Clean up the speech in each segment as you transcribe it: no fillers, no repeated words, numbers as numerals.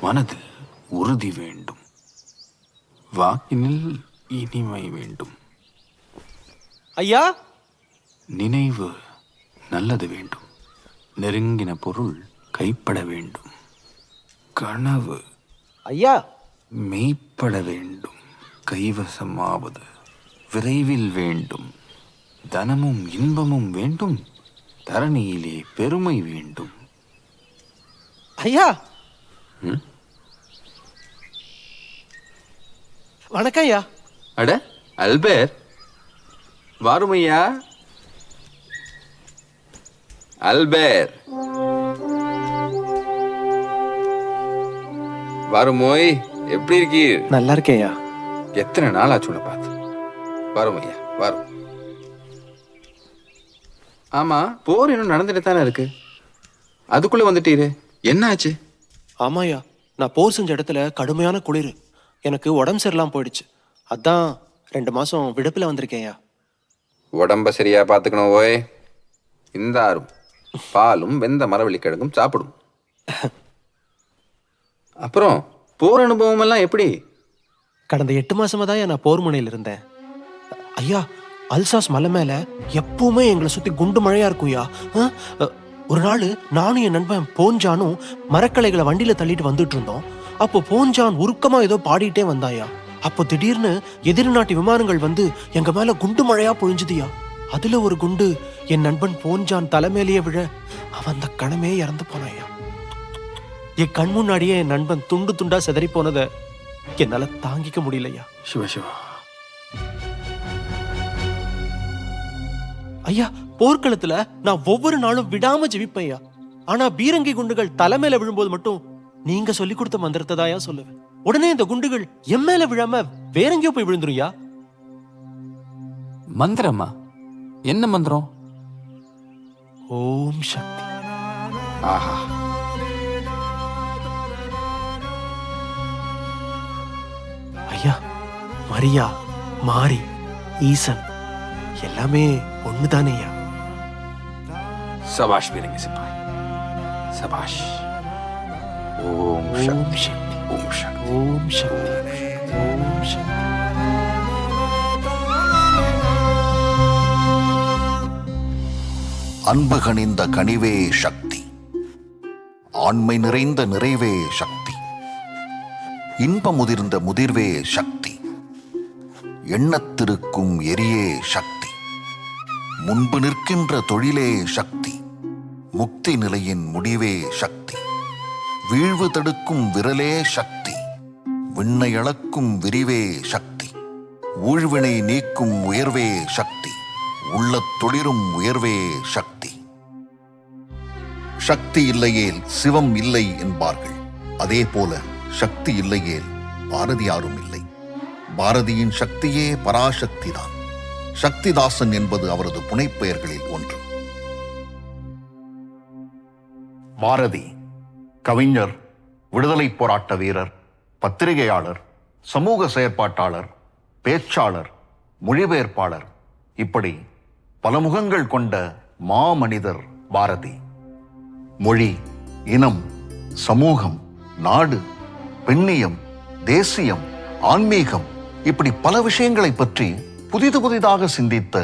மனதில் உறுதி வேண்டும், வாக்கினில் இனிமை வேண்டும். ஐயா, நினைவு நல்லது வேண்டும், நெருங்கின பொருள் கைப்பட வேண்டும். கனவு ஐயா, மெய்ப்பட வேண்டும், கைவசமாவது விரைவில் வேண்டும். தனமும் இன்பமும் வேண்டும், தரணியிலே பெருமை வேண்டும். ஐயா. வணக்கம் ஐயா. அட அல்பேர், வாருமையா. அல்பேர் வாருமோய், எப்படி இருக்கீர்? நல்லா இருக்கேன் ஐயா. எத்தனை நாள் ஆச்சு உன்னை பார்த்து. வாருமையா வாரும். ஆமா, போர் இன்னும் நடந்துட்டு தானே இருக்கு, அதுக்குள்ள வந்துட்டீரு, என்ன ஆச்சு? ஆமாய்யா, நான் போர் செஞ்ச இடத்துல கடுமையான குளிர், எனக்கு உடம்பு சரியில்லாம போயிடுச்சு. அதான் 2 மாசம் விடுப்புல வந்திருக்கேன்யா. உடம்ப சரியா பாத்துக்கணும் ஓய். இந்த ஆறும் பாலும் வெந்த மரவள்ளி கிழங்கும் சாப்பிடும். அப்புறம் போர் அனுபவம் எல்லாம் எப்படி? கடந்த 8 மாசமா தான் நான் போர் முனையில் இருந்தேன் ஐயா. அல்சாஸ் மலை மேல எப்பவுமே எங்களை சுத்தி குண்டு மழையா இருக்கும்யா. ஒரு நாள் நானும் என் நண்பன் போன்ஜானும் மரக்கலைகளை வண்டியில தள்ளிட்டு வந்துட்டு இருந்தோம். அப்போ போன்ஜான் உருக்கமா ஏதோ பாடிட்டே வந்தாயா. அப்போ திடீர்னு எதிர் நாட்டு விமானங்கள் வந்து எங்க மேல குண்டு மழையா பொழிஞ்சுதியா. அதுல ஒரு குண்டு என் நண்பன் போன்ஜான் தலைமையிலேயே விழ அவன் அந்த கணமே இறந்து போனாயா. என் கண் முன்னாடியே என் நண்பன் துண்டு துண்டா சிதறி போனதை என்னால தாங்கிக்க முடியலையா. சிவசிவா ஐயா, போர்க்களத்துல நான் ஒவ்வொரு நாளும் விடாம ஜெபிப்பையா. ஆனா பீரங்கி குண்டுகள் தலைமையில விழும்போது மட்டும் நீங்க சொல்லி கொடுத்த மந்திரத்தை தாயா சொல்லுவேன். உடனே இந்த குண்டுகள் என் மேல விழாம வேற எங்கேயோ போய் விழுந்துருயா. மந்திரமா? என்ன மந்திரம்? ஓம் சக்தி. ஆஹா, ஐயா, மரியா, மாரி, ஈசன் எல்லாமே ஒண்ணுதானேயா. சபாஷ் பீரங்கி சிப்பாய், சபாஷ். ஓம் சக்தி, ஓம் சக்தி, ஓம் சக்தி, ஓம் சக்தி. அன்பு கனிந்த கனிவே சக்தி, ஆண்மை நிறைந்த நிறைவே சக்தி, இன்பமுதிர்ந்த முதிர்வே சக்தி, எண்ணத்திருக்கும் எரியே சக்தி, முன்பு நிற்கின்ற தொழிலே சக்தி, முக்தி நிலையின் முடிவே சக்தி, வீழ்வு தடுக்கும் விரலே சக்தி, விண்ணை அளக்கும் விரிவே சக்தி, ஊழ்வினை நீக்கும் உயர்வே சக்தி, உள்ளத் தொழிரும் உயர்வே சக்தி. சக்தி இல்லையேல் சிவம் இல்லை என்பார்கள். அதே போல சக்தி இல்லையேல் பாரதியாரும் இல்லை. பாரதியின் சக்தியே பராசக்தி தான். சக்திதாசன் என்பது அவரது புனைப்பெயர்களில் ஒன்று. பாரதி கவிஞர், விடுதலை போராட்ட வீரர், பத்திரிகையாளர், சமூக செயற்பாட்டாளர், பேச்சாளர், மொழிபெயர்ப்பாளர், இப்படி பல முகங்கள் கொண்ட மாமனிதர் பாரதி. மொழி, இனம், சமூகம், நாடு, பெண்ணியம், தேசியம், ஆன்மீகம், இப்படி பல விஷயங்களை பற்றி புதிதாக சிந்தித்த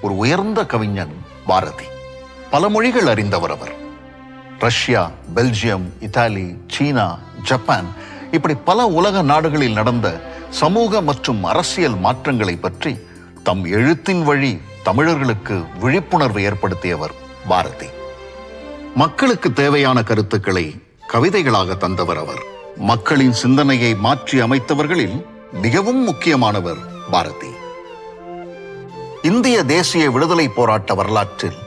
ஒரு உயர்ந்த கவிஞன் பாரதி. பல மொழிகள் அறிந்தவர் அவர். ரஷ்யா, பெல்ஜியம், இத்தாலி, சீனா, ஜப்பான், இப்படி பல உலக நாடுகளில் நடந்த சமூக மற்றும் அரசியல் மாற்றங்களை பற்றி தம் எழுத்தின் வழி தமிழர்களுக்கு விழிப்புணர்வு ஏற்படுத்தியவர் பாரதி. மக்களுக்கு தேவையான கருத்துக்களை கவிதைகளாக தந்தவர் அவர். மக்களின் சிந்தனையை மாற்றி அமைத்தவர்களில் மிகவும் முக்கியமானவர் பாரதி. இந்திய தேசிய விடுதலை போராட்ட வரலாற்றில்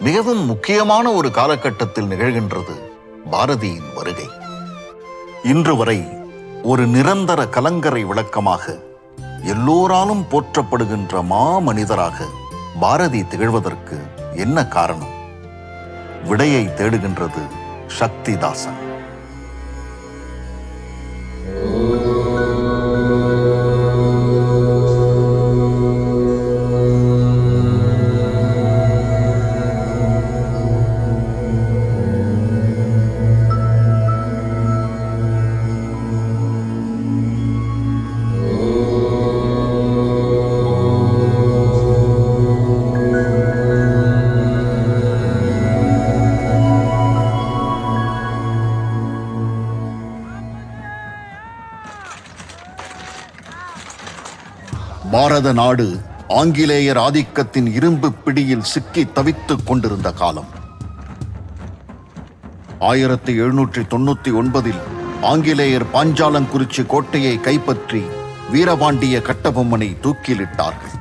மிகவும் முக்கியமான ஒரு காலகட்டத்தில் நிகழ்கின்றது பாரதியின் வருகை. இன்று வரை ஒரு நிரந்தர கலங்கரை விளக்கமாக எல்லோராலும் போற்றப்படுகின்ற மாமனிதராக பாரதி திகழ்வதற்கு என்ன காரணம்? விடையை தேடுகின்றது சக்திதாசன். பாரத நாடு ஆங்கிலேயர் ஆதிக்கத்தின் இரும்பு பிடியில் சிக்கி தவித்துக் கொண்டிருந்த காலம். 1799 ஆங்கிலேயர் பாஞ்சாலங்குறிச்சி கோட்டையை கைப்பற்றி வீரபாண்டிய கட்டபொம்மனை தூக்கிலிட்டார்கள்.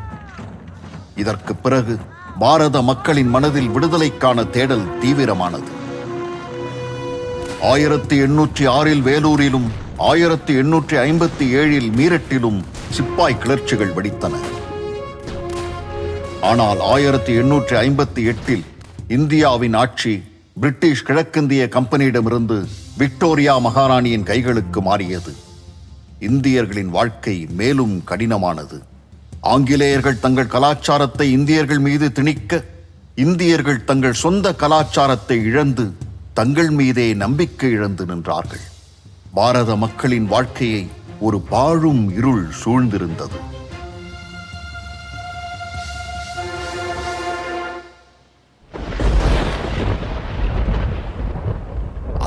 இதற்கு பிறகு பாரத மக்களின் மனதில் விடுதலைக்கான தேடல் தீவிரமானது. 1806 வேலூரிலும் 1857 மீரட்டிலும் சிப்பாய் கிளர்ச்சிகள் வெடித்தன. ஆனால் 1858 இந்தியாவின் ஆட்சி பிரிட்டிஷ் கிழக்கிந்திய கம்பெனியிடமிருந்து விக்டோரியா மகாராணியின் கைகளுக்கு மாறியது. இந்தியர்களின் வாழ்க்கை மேலும் கடினமானது. ஆங்கிலேயர்கள் தங்கள் கலாச்சாரத்தை இந்தியர்கள் மீது திணிக்க, இந்தியர்கள் தங்கள் சொந்த கலாச்சாரத்தை இழந்து தங்கள் மீதே நம்பிக்கை இழந்து நின்றார்கள். பாரத மக்களின் வாழ்க்கையை ஒரு பாழும் இருள் சூழ்ந்திருந்தது.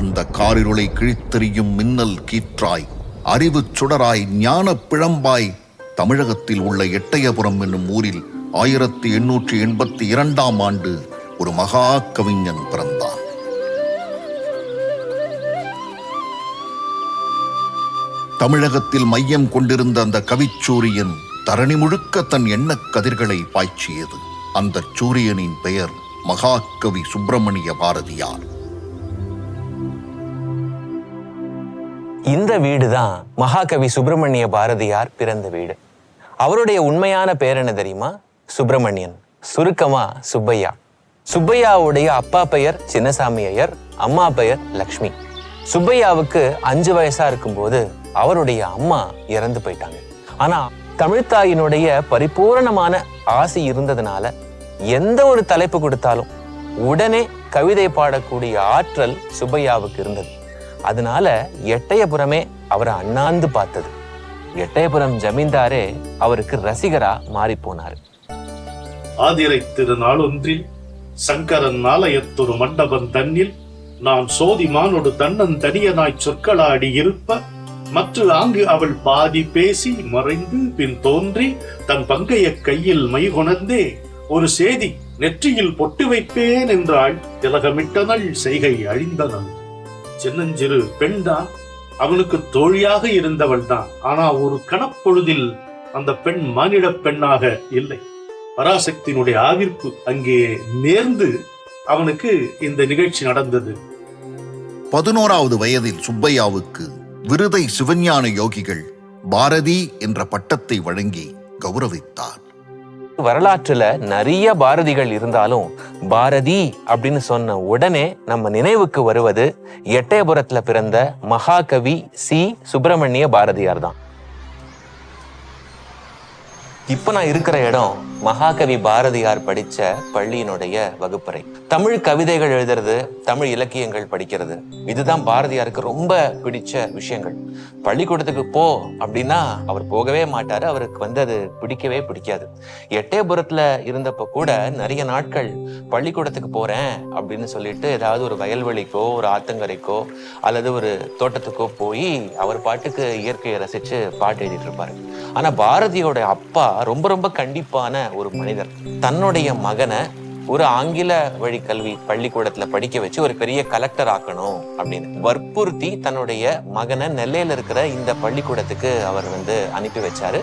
அந்த காரிருளை கிழித்தெறியும் மின்னல் கீற்றாய், அறிவு சுடராய், ஞான பிழம்பாய் தமிழகத்தில் உள்ள எட்டயபுரம் என்னும் ஊரில் 1882 ஆண்டு ஒரு மகா கவிஞன் பிறந்தான். தமிழகத்தில் மையம் கொண்டிருந்த அந்த கவிச்சூரியன் தரணி முழுக்க தன் எண்ணக் கதிர்களை பாய்ச்சியது. அந்த சூரியனின் பெயர் மகாகவி சுப்பிரமணிய பாரதியார். இந்த வீடுதான் மகாகவி சுப்பிரமணிய பாரதியார் பிறந்த வீடு. அவருடைய உண்மையான பேர் என்ன தெரியுமா? சுப்பிரமணியன், சுருக்கமா சுப்பையா. சுப்பையாவுடைய அப்பா பெயர் சின்னசாமி ஐயர், அம்மா பெயர் லக்ஷ்மி. சுப்பையாவுக்கு 5 வயசா இருக்கும்போது அவருடைய அம்மா இறந்து போயிட்டாங்க. ஆனா தமிழ்த்தாயினுடைய பரிபூரணமான ஆசை இருந்ததுனால எந்த ஒரு தலைப்பு கொடுத்தாலும் உடனே கவிதை பாடக்கூடிய ஆற்றல் சுப்பையாவுக்கு இருந்தது. அதனால எட்டயபுரமே அவரை அண்ணாந்து பார்த்தது. எட்டயபுரம் ஜமீன்தாரே அவருக்கு ரசிகரா மாறி போனாரு. ஆதிரை திருநாள் ஒன்றில் சங்கரன் ஆலயத்தொரு மண்டபம் தன்னில் நான் சோதிமானோடு தன்னன் தனியனாய் சொற்களாடி இருப்ப, மற்ற ஆங்கு அவள் பாதி பேசி மறைந்து பின் தோன்றி தன் பங்கைய கையில் மைகொணர்ந்தே ஒரு சேதி நெற்றியில் பொட்டு வைப்பேன் என்றாள். திலகமிட்டனள் செய்கை அழிந்தனள். சின்னஞ்சிறு பெண்தான், அவனுக்கு தோழியாக இருந்தவள் தான். ஆனா ஒரு கணப்பொழுதில் அந்த பெண் மானிட பெண்ணாக இல்லை. பராசக்தியினுடைய ஆவிர்ப்பு அங்கே நேர்ந்து அவனுக்கு இந்த நிகழ்ச்சி நடந்தது. 11வது வயதில் சுப்பையாவுக்கு விருதை சிவஞான யோகிகள் பாரதி என்ற பட்டத்தை வழங்கி கௌரவித்தார். வரலாற்றுல நிறைய பாரதிகள் இருந்தாலும் பாரதி அப்படின்னு சொன்ன உடனே நம்ம நினைவுக்கு வருவது எட்டயபுரத்துல பிறந்த மகாகவி சி சுப்பிரமணிய பாரதியார் தான். இப்ப நான் இருக்கிற இடம் மகாகவி பாரதியார் படிச்ச பள்ளியினுடைய வகுப்பறை. தமிழ் கவிதைகள் எழுதுறது, தமிழ் இலக்கியங்கள் படிக்கிறது, இதுதான் பாரதியாருக்கு ரொம்ப பிடிச்ச விஷயங்கள். பள்ளிக்கூடத்துக்கு போ அப்படின்னா அவர் போகவே மாட்டாரு. அவருக்கு அது பிடிக்கவே பிடிக்காது. எட்டயபுரத்துல இருந்தப்ப கூட நிறைய நாட்கள் பள்ளிக்கூடத்துக்கு போறேன் அப்படின்னு சொல்லிட்டு ஏதாவது ஒரு வயல்வெளிக்கோ ஒரு ஆத்தங்கரைக்கோ அல்லது ஒரு தோட்டத்துக்கோ போய் அவர் பாட்டுக்கு இயற்கையை ரசிச்சு பாட்டு எழுதிட்டு இருப்பாரு. ஆனா பாரதியோட அப்பா ரொம்ப ரொம்ப கண்டிப்பான ஒரு மனிதர். தன்னுடைய மகனை ஒரு ஆங்கில வழி கல்வி பள்ளிக்கூடத்துல படிக்க வச்சு ஒரு பெரிய கலெக்டர் ஆக்கணும் அப்படின்னு வற்புறுத்தி தன்னுடைய மகனை நெல்லையில இருக்கிற இந்த பள்ளிக்கூடத்துக்கு அவர் அனுப்பி வச்சாரு.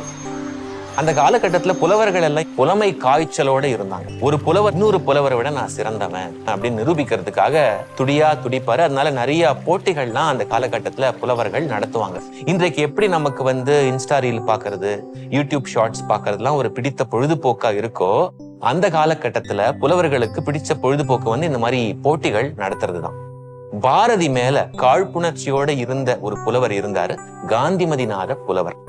அந்த காலகட்டத்துல புலவர்கள் எல்லாம் புலமை காய்ச்சலோட இருந்தாங்க. ஒரு புலவர் இன்னொரு புலவரை விட நான் சிறந்தவன் அப்படின்னு நிரூபிக்கிறதுக்காக துடிப்பாரு. அதனால நிறைய போட்டிகள்லாம் அந்த காலகட்டத்துல புலவர்கள் நடத்துவாங்க. இன்றைக்கு எப்படி நமக்கு இன்ஸ்டா ரீல் பாக்குறது, யூடியூப் ஷார்ட்ஸ் பாக்குறதுலாம் ஒரு பிடித்த பொழுதுபோக்கா இருக்கோ, அந்த காலகட்டத்துல புலவர்களுக்கு பிடிச்ச பொழுதுபோக்கு இந்த மாதிரி போட்டிகள் நடத்துறதுதான். பாரதி மேல காழ்ப்புணர்ச்சியோட இருந்த ஒரு புலவர் இருந்தாரு, காந்திமதிநாத புலவர்.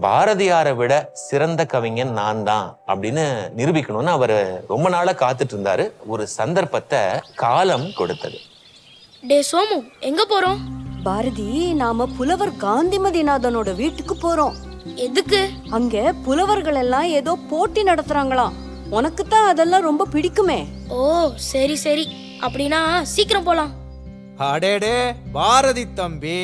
பாரதியாரை விட சிறந்த கவிஞன் நான் தான் அப்படின்னு நிரூபிக்கணும்னு அவர் ரொம்ப நாளா காத்துட்டு இருந்தாரு. ஒரு சந்தர்ப்பத்தை காலம் கொடுத்தது. டே சோமு, எங்க போறோம்? பாரதி, நாம புலவர் காந்திமதிநாதனோட வீட்டுக்கு போறோம். எதுக்கு? அங்க புலவர்கள் எல்லாம் ஏதோ போட்டி நடத்துறாங்களாம். உனக்கு தான் அதெல்லாம் ரொம்ப பிடிக்குமே. ஓ சரி சரி, அப்படின்னா சீக்கிரம் போலாம். அடேடே பாரதி தம்பி,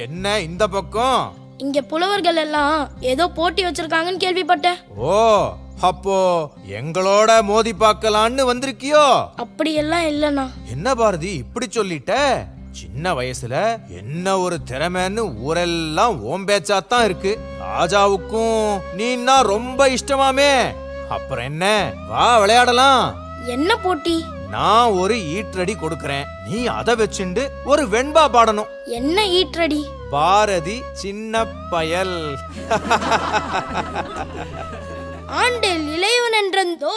என்ன இந்த பக்கம்? இங்க புலவர்கள் எல்லாம் ஏதோ போட்டி வச்சிருக்காங்கன்னு கேள்விப்பட்டேன். ஓ, அப்போ எங்களோட மோதி பார்க்கலான்னு வந்திருக்கியோ? அப்படியெல்லாம் இல்லண்ணா. என்ன பாரதி இப்படி சொல்லிட்ட? சின்ன வயசுல என்ன ஒரு திறமைன்னு ஊரெல்லாம் ஓம்பேச்சாத்தான் இருக்கு. ராஜாவுக்கும் நீன்னா ரொம்ப இஷ்டமாமே. அப்புறம் என்ன, வா விளையாடலாம். என்ன போட்டி? நான் ஒரு ஈற்றடி கொடுக்கறேன், நீ அதை வச்சுண்டு ஒரு வெண்பா பாடணும். என்ன ஈற்றடி? பாரதி சின்ன பயல். ஆண்டில் இளையவன் என்றந்தோ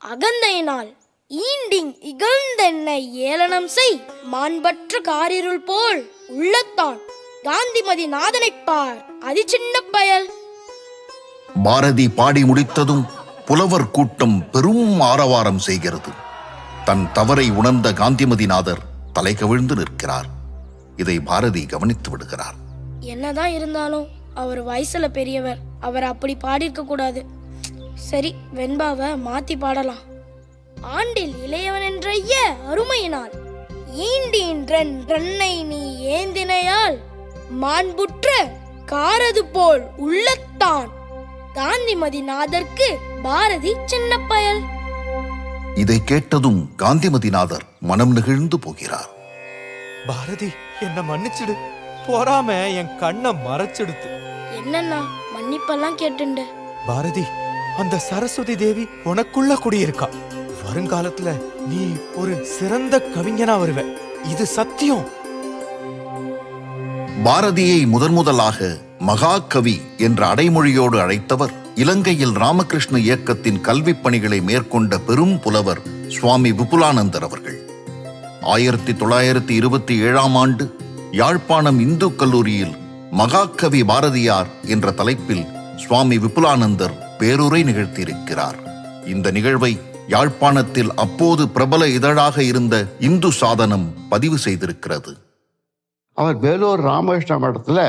அகந்தையினால் ஈண்டிங் இகழ்ந்தென்னை ஏளனம் செய் மாண்பற்ற காரிருள் போல் உள்ளத்தான் காந்திமதி நாதனைப் பார் அதி சின்ன பயல். பாரதி பாடி முடித்ததும் புலவர் கூட்டம் பெரும் ஆரவாரம் செய்கிறது. தன் தவறை உணர்ந்த காந்திமதிநாதர் தலை கவிழ்ந்து நிற்கிறார். இதை பாரதி கவனித்து விடுகிறார். என்னதான் இருந்தாலும் அவர் வயசுல பெரியவர், அவர் அப்படி பாடியிருக்க கூடாது. சரி, வெண்பாவை மாத்தி பாடலாம். ஆண்டில் இளையவன் என்றைய அருமையினால் ஈண்டின்றன்னை நீ ஏந்தினையால் மாண்புற்ற காரது போல் உள்ளத்தான் காந்திமதி நாதர்க்கு பாரதி சின்ன பயல். இதை கேட்டதும் காந்திமதிநாதர் மனம் நெகிழ்ந்து போகிறார். பாரதி, என்ன மன்னிச்சிடு. போறாம என் கண்ணை மறைச்சிடுத்து. என்னன்னா மன்னிப்பெல்லாம் கேட்டுண்டு? பாரதி, அந்த சரஸ்வதி தேவி உனக்குள்ள குடியிருக்கா. வருங்காலத்துல நீ ஒரு சிறந்த கவிஞனா வருவ, இது சத்தியம். பாரதியை முதன்முதலாக மகாகவி என்ற அடைமொழியோடு அழைத்தவர் இலங்கையில் ராமகிருஷ்ண இயக்கத்தின் கல்விப் பணிகளை மேற்கொண்ட பெரும் புலவர் சுவாமி விபுலானந்தர் அவர்கள். 1927ஆம் ஆண்டு யாழ்ப்பாணம் இந்து கல்லூரியில் மகாகவி பாரதியார் என்ற தலைப்பில் சுவாமி விபுலானந்தர் பேருரை நிகழ்த்தியிருக்கிறார். இந்த நிகழ்வை யாழ்ப்பாணத்தில் அப்போது பிரபல இதழாக இருந்த இந்து சாதனம் பதிவு செய்திருக்கிறது. அவர் வேலூர் ராமகிருஷ்ண மடத்துல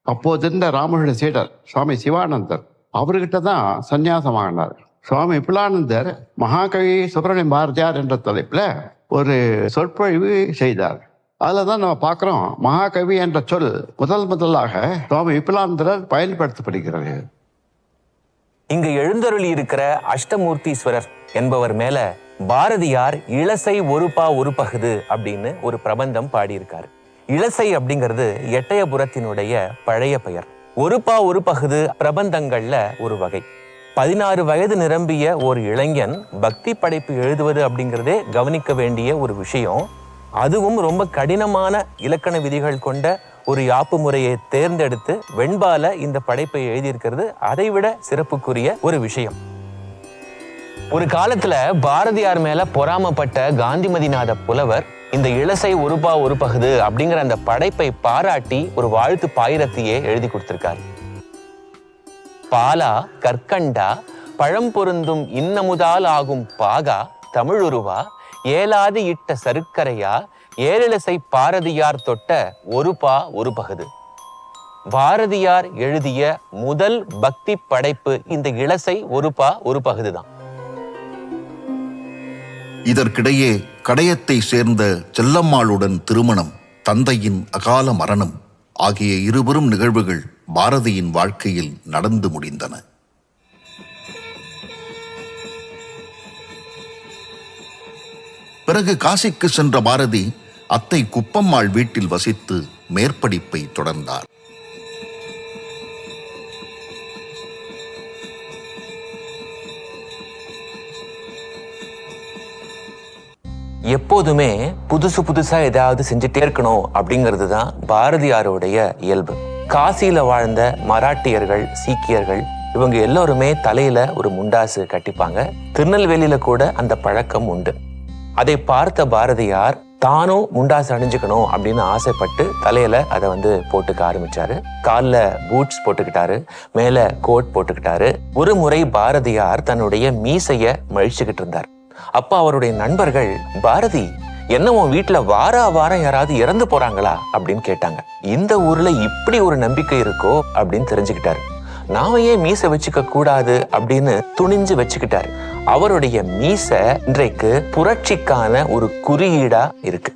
அப்போது இருந்த ராமகிருஷ்ண சீடர் சுவாமி சிவானந்தர் அவர்கிட்ட தான் சந்நியாசம் வாங்கினார். சுவாமி விபுலானந்தர் மகாகவி சுப்பிரமணிய பாரதியார் என்ற தலைப்புல ஒரு சொற்பொழிவு செய்தார். அதில் தான் நம்ம பார்க்குறோம், மகாகவி என்ற சொல் முதலாக சுவாமி விபுலானந்தர் பயன்படுத்தப்படுகிறது. இங்கு எழுந்தருளி இருக்கிற அஷ்டமூர்த்தீஸ்வரர் என்பவர் மேல பாரதியார் இளசை ஒருபா ஒரு பகுது அப்படின்னு ஒரு பிரபந்தம் பாடியிருக்காரு. இளசை அப்படிங்கிறது எட்டயபுரத்தினுடைய பழைய பெயர். ஒருபா ஒரு பகுது பிரபந்தங்கள்ல ஒரு வகை. 16 வயது நிரம்பிய ஒரு இளைஞன் பக்தி படைப்பு எழுதுவது அப்படிங்கிறதே கவனிக்க வேண்டிய ஒரு விஷயம். அதுவும் ரொம்ப கடினமான இலக்கண விதிகள் கொண்ட ஒரு யாப்பு முறையை தேர்ந்தெடுத்து வெண்பால இந்த படைப்பை எழுதியிருக்கிறது அதைவிட சிறப்புக்குரிய ஒரு விஷயம். ஒரு காலத்துல பாரதியார் மேல பொறாமப்பட்ட காந்திமதிநாத புலவர் இந்த இளசை ஒருபா ஒரு பகுது அப்படிங்கிற அந்த படைப்பை பாராட்டி ஒரு வாழ்த்து பாயிரத்தையே எழுதி கொடுத்திருக்காரு. பாலா கற்கண்டா பழம் பொருந்தும் இன்னமுதால் ஆகும் பாகா தமிழுருவா ஏலாது இட்ட சருக்கரையா ஏழிலசை பாரதியார் தொட்ட ஒருபா ஒரு பகுது. பாரதியார் எழுதிய முதல் பக்தி படைப்பு இந்த இளசை ஒருபா ஒரு பகுதுதான். இதற்கிடையே கடையத்தை சேர்ந்த செல்லம்மாளுடன் திருமணம், தந்தையின் அகால மரணம் ஆகிய இருவரும் நிகழ்வுகள் பாரதியின் வாழ்க்கையில் நடந்து முடிந்தன. பிறகு காசிக்கு சென்ற பாரதி அத்தை குப்பம்மாள் வீட்டில் வசித்து மேற்படிப்பை தொடர்ந்தார். எப்போதுமே புதுசா ஏதாவது செஞ்சுட்டே இருக்கணும் அப்படிங்கிறது தான் பாரதியாருடைய இயல்பு. காசியில வாழ்ந்த மராட்டியர்கள், சீக்கியர்கள் இவங்க எல்லோருமே தலையில ஒரு முண்டாசு கட்டிப்பாங்க. திருநெல்வேலியில கூட அந்த பழக்கம் உண்டு. அதை பார்த்த பாரதியார் தானும் முண்டாசு அணிஞ்சுக்கணும் அப்படின்னு ஆசைப்பட்டு தலையில அதை போட்டுக்க ஆரம்பிச்சாரு. காலில் பூட்ஸ் போட்டுக்கிட்டாரு, மேல கோட் போட்டுக்கிட்டாரு. ஒரு முறை பாரதியார் தன்னுடைய மீசைய மழிச்சுக்கிட்டு இருந்தார். அப்ப அவருடைய நண்பர்கள், பாரதி என்ன உன் வீட்டுல வாரம் யாராவது இறந்து போறாங்களா அப்படின்னு கேட்டாங்க. இந்த ஊர்ல இப்படி ஒரு நம்பிக்கை இருக்கோ அப்படின்னு தெரிஞ்சுக்கிட்டாரு. நாம ஏன் மீசை வச்சுக்க கூடாது அப்படின்னு துணிஞ்சு வச்சுக்கிட்டாரு. அவருடைய மீசை இன்றைக்கு புரட்சிக்கான ஒரு குறியீடா இருக்கு.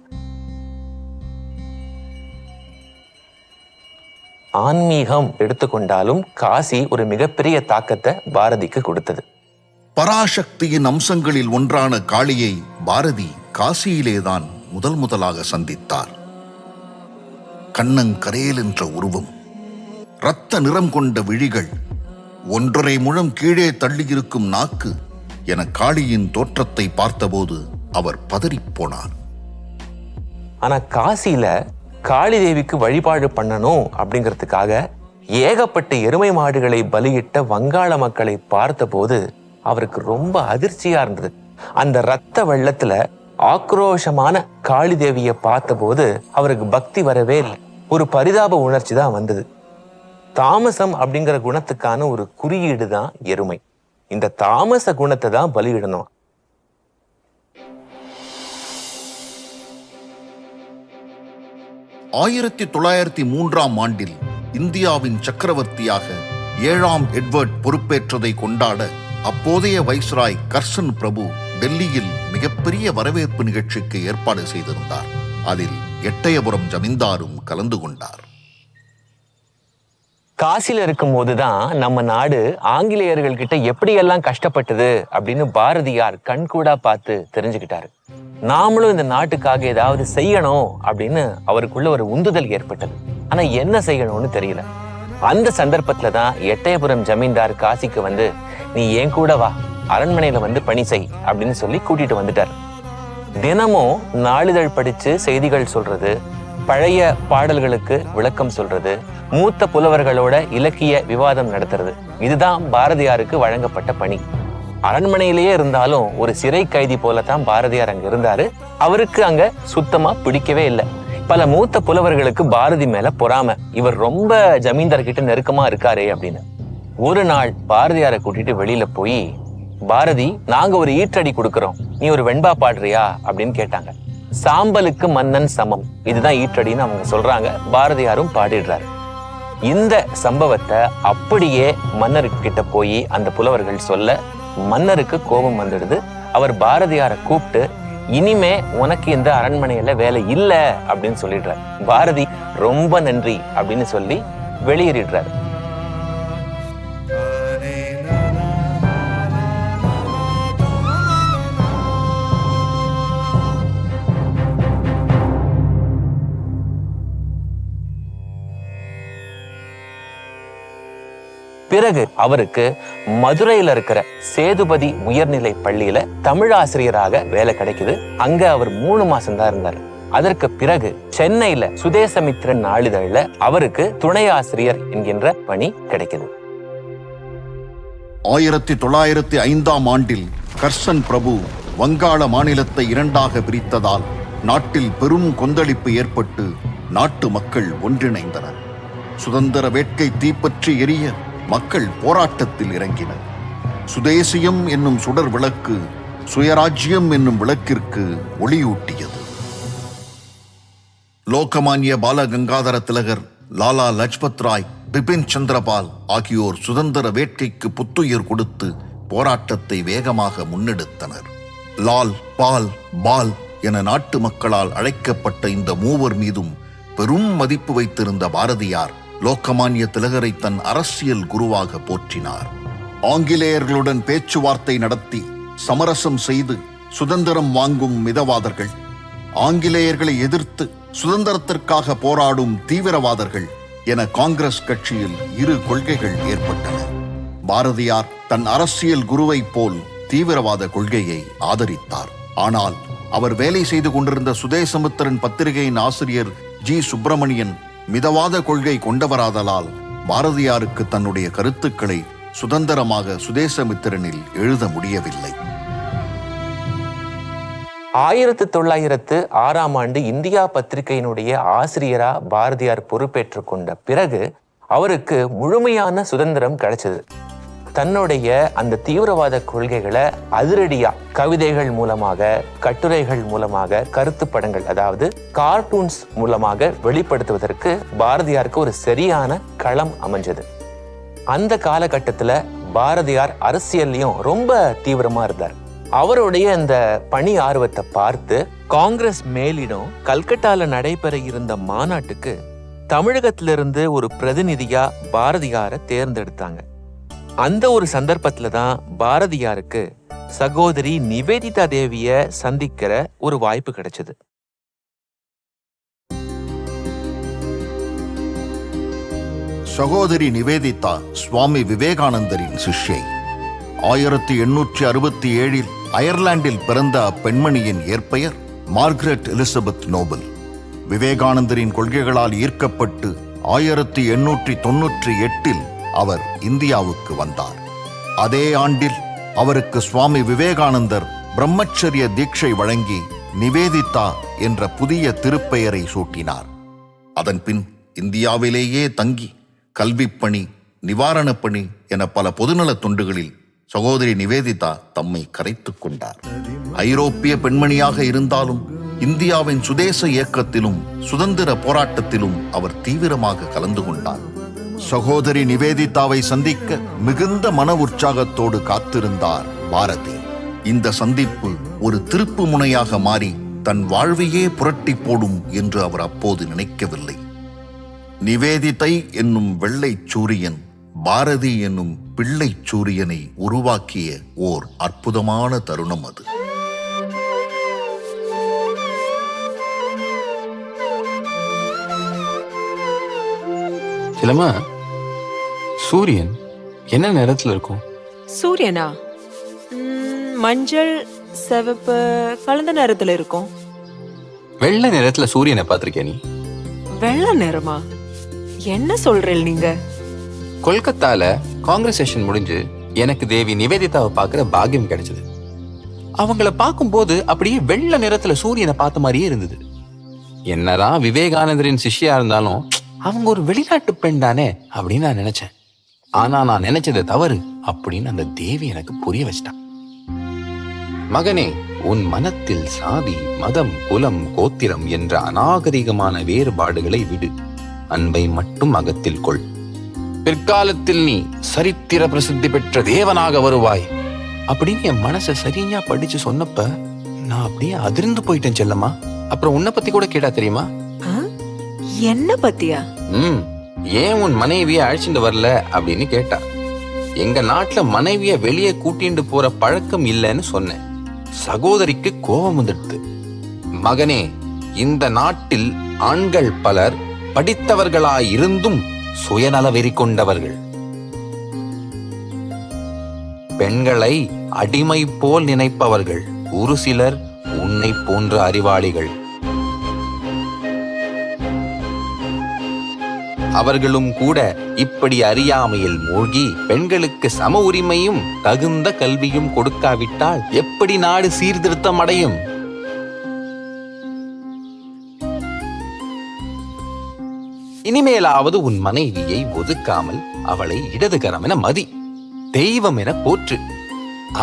ஆன்மீகம் எடுத்துக்கொண்டாலும் காசி ஒரு மிகப்பெரிய தாக்கத்தை பாரதிக்கு கொடுத்தது. பராசக்தியின் அம்சங்களில் ஒன்றான காளியை பாரதி காசியிலேதான் முதலாக சந்தித்தார். கண்ணங்கரேல் என்ற உருவம், இரத்த நிறம் கொண்ட விழிகள், 1.5 முழம் கீழே தள்ளியிருக்கும் நாக்கு என காளியின் தோற்றத்தை பார்த்தபோது அவர் பதறிப்போனார். ஆனா காசியில காளி தேவிக்கு வழிபாடு பண்ணணும் அப்படிங்கிறதுக்காக ஏகப்பட்ட எருமை மாடுகளை பலியிட்ட வங்காள மக்களை பார்த்தபோது அவருக்கு ரொம்ப அதிர்ச்சியா இருந்தது. அந்த இரத்த வெள்ளத்துல ஆக்ரோஷமான காளி தேவியை பார்த்தபோது அவருக்கு பக்தி வரவே இல்லை, ஒரு பரிதாப உணர்ச்சி தான் வந்தது. தாமசம் அப்படிங்கிற குணத்துக்கான ஒரு குறியீடு தான் எருமை. இந்த தாமச குணத்தை தான் பலியிடணும். ஆயிரத்தி 1903 இந்தியாவின் சக்கரவர்த்தியாக 7ஆம் எட்வர்ட் பொறுப்பேற்றதை கொண்டாட அப்போதைய வைஸ்ராய் கர்சன் பிரபு டெல்லியில் மிகப்பெரிய வரவேற்பு நிகழ்ச்சிக்கு ஏற்பாடு செய்திருந்தார். அதில் எட்டயபுரம் ஜமீன்தாரும் கலந்து கொண்டார். காசில இருக்கும் போதுதான் நம்ம நாடு ஆங்கிலேயர்கள் கிட்ட எப்படியெல்லாம் கஷ்டப்பட்டது அப்படின்னு பாரதியார் கண்கூடா பார்த்து தெரிஞ்சுக்கிட்டாரு. நாமளும் இந்த நாட்டுக்காக ஏதாவது செய்யணும் அப்படின்னு அவருக்குள்ள ஒரு உந்துதல் ஏற்பட்டது. ஆனா என்ன செய்யணும்னு தெரியல. அந்த சந்தர்ப்பத்துல தான் எட்டயபுரம் ஜமீன்தார் காசிக்கு வந்து, நீ ஏன் கூட வா, அரண்மனையில வந்து பணி செய் அப்படின்னு சொல்லி கூட்டிட்டு வந்துட்டார். தினமும் நாளிதழ் படிச்சு செய்திகள் சொல்றது, பழைய பாடல்களுக்கு விளக்கம் சொல்றது, மூத்த புலவர்களோட இலக்கிய விவாதம் நடத்துறது, இதுதான் பாரதியாருக்கு வழங்கப்பட்ட பணி. அரண்மனையிலேயே இருந்தாலும் ஒரு சிறை கைதி போலதான் பாரதியார் அங்க இருந்தாரு. அவருக்கு அங்க சுத்தமா பிடிக்கவே இல்லை. பல மூத்த புலவர்களுக்கு பாரதி மேல பொறாம, இவர் ரொம்ப ஜமீன்தார் கிட்ட நெருக்கமா இருக்காரே அப்படின்னு. ஒரு நாள் பாரதியாரை கூட்டிட்டு வெளியில போய், பாரதி, நாங்க ஒரு ஈற்றடி கொடுக்கறோம், நீ ஒரு வெண்பா பாடுறியா அப்படின்னு கேட்டாங்க. சாம்பலுக்கு மன்னன் சமம், இதுதான் ஈற்றடின்னு அவங்க சொல்றாங்க. பாரதியாரும் பாடிடுறாரு. இந்த சம்பவத்தை அப்படியே மன்னர்கிட்ட போய் அந்த புலவர்கள் சொல்ல மன்னருக்கு கோபம் வந்துடுது. அவர் பாரதியாரை கூப்பிட்டு, இனிமே உனக்கு இந்த அரண்மனையில வேலை இல்ல அப்படின்னு சொல்லிடுறார். பாரதி ரொம்ப நன்றி அப்படின்னு சொல்லி வெளியேறிடுறாரு. பிறகு அவருக்கு மதுரையில இருக்கிற சேதுபதி உயர்நிலை பள்ளியில தமிழ் ஆசிரியராக வேலை கிடைக்குது. அங்க அவர் 3 மாசம் தான் இருந்தார். அதற்கு பிறகு சென்னையில சுதேசமித்ரன் நாளிதழ்ல அவருக்கு துணை ஆசிரியர் என்கின்ற பணி கிடைக்குது. 1905 கர்சன் பிரபு வங்காள மாநிலத்தை 2ஆக பிரித்ததால் நாட்டில் பெரும் கொந்தளிப்பு ஏற்பட்டு நாட்டு மக்கள் ஒன்றிணைந்தனர். சுதந்திர வேட்கை தீப்பற்றி எரிய மக்கள் போராட்டத்தில் இறங்கினர். சுதேசியம் என்னும் சுடர் விளக்கு சுயராஜ்யம் என்னும் விளக்கிற்கு ஒளியூட்டியது. லோகமான்ய பாலகங்காதர திலகர், லாலா லஜ்பத் ராய், பிபின் சந்திரபால் ஆகியோர் சுதந்திர வேட்கைக்கு புத்துயிர் கொடுத்து போராட்டத்தை வேகமாக முன்னெடுத்தனர். லால், பால், பால் என நாட்டு மக்களால் அழைக்கப்பட்ட இந்த மூவர் மீதும் பெரும் மதிப்பு வைத்திருந்த பாரதியார் லோகமான்ய திலகரை தன் அரசியல் குருவாக போற்றினார். ஆங்கிலேயர்களுடன் பேச்சுவார்த்தை நடத்தி சமரசம் செய்து சுதந்திரம் வாங்கும் மிதவாதர்கள், ஆங்கிலேயர்களை எதிர்த்து சுதந்திரத்திற்காக போராடும் தீவிரவாதர்கள் என காங்கிரஸ் கட்சியில் 2 கொள்கைகள் ஏற்பட்டன. பாரதியார் தன் அரசியல் குருவை போல் தீவிரவாத கொள்கையை ஆதரித்தார். ஆனால் அவர் வேலை செய்து கொண்டிருந்த சுதேசமித்திரன் பத்திரிகையின் ஆசிரியர் ஜி. சுப்பிரமணியன் மிதவாத கொள்கை கொண்டவராதலால் பாரதியாருக்கு தன்னுடைய கருத்துக்களை சுதந்திரமாக சுதேசமித்திரனில் எழுத முடியவில்லை. 1906 இந்தியா பத்திரிகையினுடைய ஆசிரியரா பாரதியார் பொறுப்பேற்றுக் கொண்ட பிறகு அவருக்கு முழுமையான சுதந்திரம் கிடைச்சது. தன்னுடைய அந்த தீவிரவாத கொள்கைகளை அதிரடியா கவிதைகள் மூலமாக, கட்டுரைகள் மூலமாக, கருத்து படங்கள் அதாவது கார்ட்டூன்ஸ் மூலமாக வெளிப்படுத்துவதற்கு பாரதியாருக்கு ஒரு சரியான களம் அமைஞ்சது. அந்த காலகட்டத்துல பாரதியார் அரசியல்லையும் ரொம்ப தீவிரமா இருந்தார். அவருடைய இந்த பணி ஆர்வத்தை பார்த்து காங்கிரஸ் மேலிடம் கல்கட்டால நடைபெற இருந்த மாநாட்டுக்கு தமிழகத்திலிருந்து ஒரு பிரதிநிதியா பாரதியாரை தேர்ந்தெடுத்தாங்க. அந்த ஒரு சந்தர்ப்பத்துல தான் பாரதியாருக்கு சகோதரி நிவேதிதா தேவிய சந்திக்கிற ஒரு வாய்ப்பு கிடைச்சது. சகோதரி நிவேதிதா சுவாமி விவேகானந்தரின் சிஷ்யை. 1867 அயர்லாந்தில் பிறந்த அப்பெண்மணியின் இயற்பெயர் மார்கரெட் எலிசபெத் நோபல். விவேகானந்தரின் கொள்கைகளால் ஈர்க்கப்பட்டு 1898 அவர் இந்தியாவுக்கு வந்தார். அதே ஆண்டில் அவருக்கு சுவாமி விவேகானந்தர் பிரம்மச்சரிய தீட்சை வழங்கி நிவேதிதா என்ற புதிய திருப்பெயரை சூட்டினார். அதன்பின் இந்தியாவிலேயே தங்கி கல்விப்பணி, நிவாரணப் பணி என பல பொதுநல தொண்டுகளில் சகோதரி நிவேதிதா தம்மை கரைத்துக் கொண்டார். ஐரோப்பிய பெண்மணியாக இருந்தாலும் இந்தியாவின் சுதேச இயக்கத்திலும் சுதந்திர போராட்டத்திலும் அவர் தீவிரமாக கலந்து கொண்டார். சகோதரி நிவேதிதாவை சந்திக்க மிகுந்த மன உற்சாகத்தோடு காத்திருந்தார் பாரதி. இந்த சந்திப்பு ஒரு திருப்பு முனையாக மாறி தன் வாழ்வையே புரட்டி போடும் என்று அவர் அப்போது நினைக்கவில்லை. நிவேதிதை என்னும் வெள்ளை சூரியன் பாரதி என்னும் பிள்ளை சூரியனை உருவாக்கிய ஓர் அற்புதமான தருணம் அது. சிலமா, சூரியன் என்ன நிறத்துல இருக்கும்? சூரியனா? மஞ்சள் சிவப்பு கலந்த நிறத்துல இருக்கும். வெள்ளை நிறத்துல சூரியனை பார்த்திருக்கியா நீ? வெள்ளை நிறமா? என்ன சொல்றீங்க நீங்க? கொல்கத்தால காங்கிரசேஷன் முடிஞ்சு எனக்கு தேவி நிவேதிதாவை பார்க்கிற பாக்கியம் கிடைச்சது. அவங்கள பார்க்கும்போது அப்படியே வெள்ளை நிறத்துல சூரியனை பார்த்த மாதிரியே இருந்தது. என்னதான் விவேகானந்தரின் சிஷ்யா இருந்தாலும் அவங்க ஒரு வெளிநாட்டு பெண் தானே அப்படின்னு நான் நினைச்சேன். ஆனா நான் நினைச்சது தவறு அப்படின்னு அந்த தேவி எனக்கு புரிய வச்சிட்டான். மகனே, உன் மனத்தில் சாதி, மதம், குலம், கோத்திரம் என்ற அநாகரிகமான வேறுபாடுகளை விடு. அன்பை மட்டும் அகத்தில் கொள். பிற்காலத்தில் நீ சரித்திர பிரசித்தி பெற்ற தேவனாக வருவாய் அப்படின்னு என் மனசை சரியா படிச்சு சொன்னப்ப நான் அப்படியே அதிர்ந்து போயிட்டேன் செல்லம்மா. அப்புறம் உன்னை பத்தி கூட கேட்டா தெரியுமா? என்ன பத்தியா? ஏன் உன் மனைவிய அழைச்சிட்டு வரல அப்படின்னு கேட்டா. எங்க நாட்டுல மனைவிய வெளியே கூட்டிட்டு போற பழக்கம் இல்லைன்னு சொன்னேன். சகோதரிக்கு கோபம் வந்துடுது. மகனே, இந்த நாட்டில் ஆண்கள் பலர் படித்தவர்களாயிருந்தும் சுயநல வெறி கொண்டவர்கள். பெண்களை அடிமை போல் நினைப்பவர்கள் ஒரு சிலர் உன்னை போன்ற அறிவாளிகள். அவர்களும் கூட இப்படி அறியாமையில் மூழ்கி பெண்களுக்கு சம உரிமையும் தகுந்த கல்வியும் கொடுக்காவிட்டால் எப்படி நாடு சீர்திருத்தம் அடையும்? இனிமேலாவது உன் மனைவியை ஒதுக்காமல் அவளை இடதுகரம் என மதி, தெய்வம் என போற்று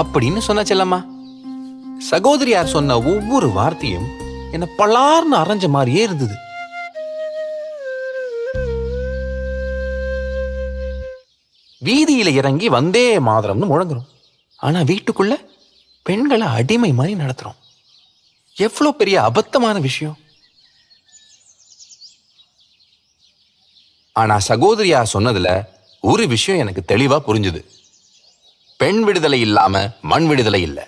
அப்படின்னு சொன்ன செல்லம்மா. சகோதரியார் சொன்ன ஒவ்வொரு வார்த்தையும் என்ன பலார்னு அரைஞ்ச மாதிரியே இருந்தது. வீதியில இறங்கி வந்தே மாதரம்னு முழங்குறோம். ஆனா வீட்டுக்குள்ள பெண்களை அடிமை மாதிரி நடத்துறோம். எவ்வளவு பெரிய அபத்தமான விஷயம். ஆனா சகோதரியா சொன்னதுல ஒரு விஷயம் எனக்கு தெளிவா புரிஞ்சுது. பெண் விடுதலை இல்லாம மண் விடுதலை இல்லை.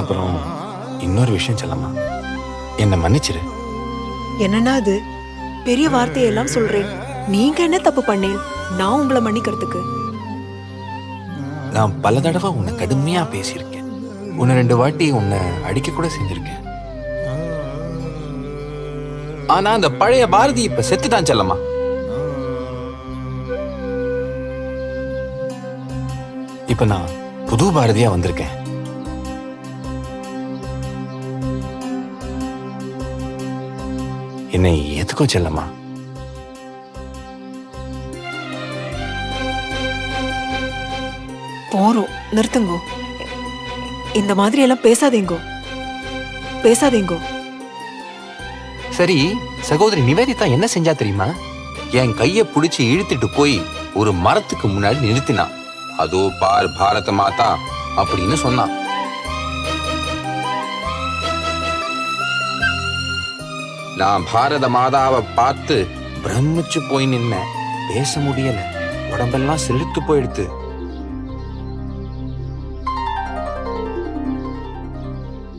அப்புறம் இன்னொரு விஷயம் சொல்லமா, என்ன மன்னிச்சிரு. என்னன்னா அது பெரிய வார்த்தையெல்லாம் சொல்றேன். நீங்க என்ன தப்பு பண்ணேன் நான் உங்களை மன்னிக்கிறதுக்கு? நான் பல தடவை உன்னை கடுமையா பேசியிருக்கேன். உன்னை 2 வாட்டி உன்னை அடிக்க கூட செஞ்சிருக்கேன். ஆனா அந்த பழைய பாரதி இப்ப செத்துட்டான் செல்லம்மா. இப்ப நான் புது பாரதியா வந்திருக்கேன். என்னை எதுக்கோ செல்லம்மா. போறோம், நிறுத்துங்கோ. இந்த மாதிரி எல்லாம் பேசாதீங்கோ. சரி, சகோதரி நிவேதிதா என்ன செஞ்சா தெரியுமா? என் கைய புடிச்சு இழுத்துட்டு போய் ஒரு மரத்துக்கு முன்னாடி நிறுத்தினான். அதோ பார் பாரத மாதா அப்படின்னு சொன்னான். நான் பாரத மாதாவை பார்த்து பிரமிச்சு போய் நின்ன. பேச முடியல, உடம்பெல்லாம் செலுத்து போயிடுத்து.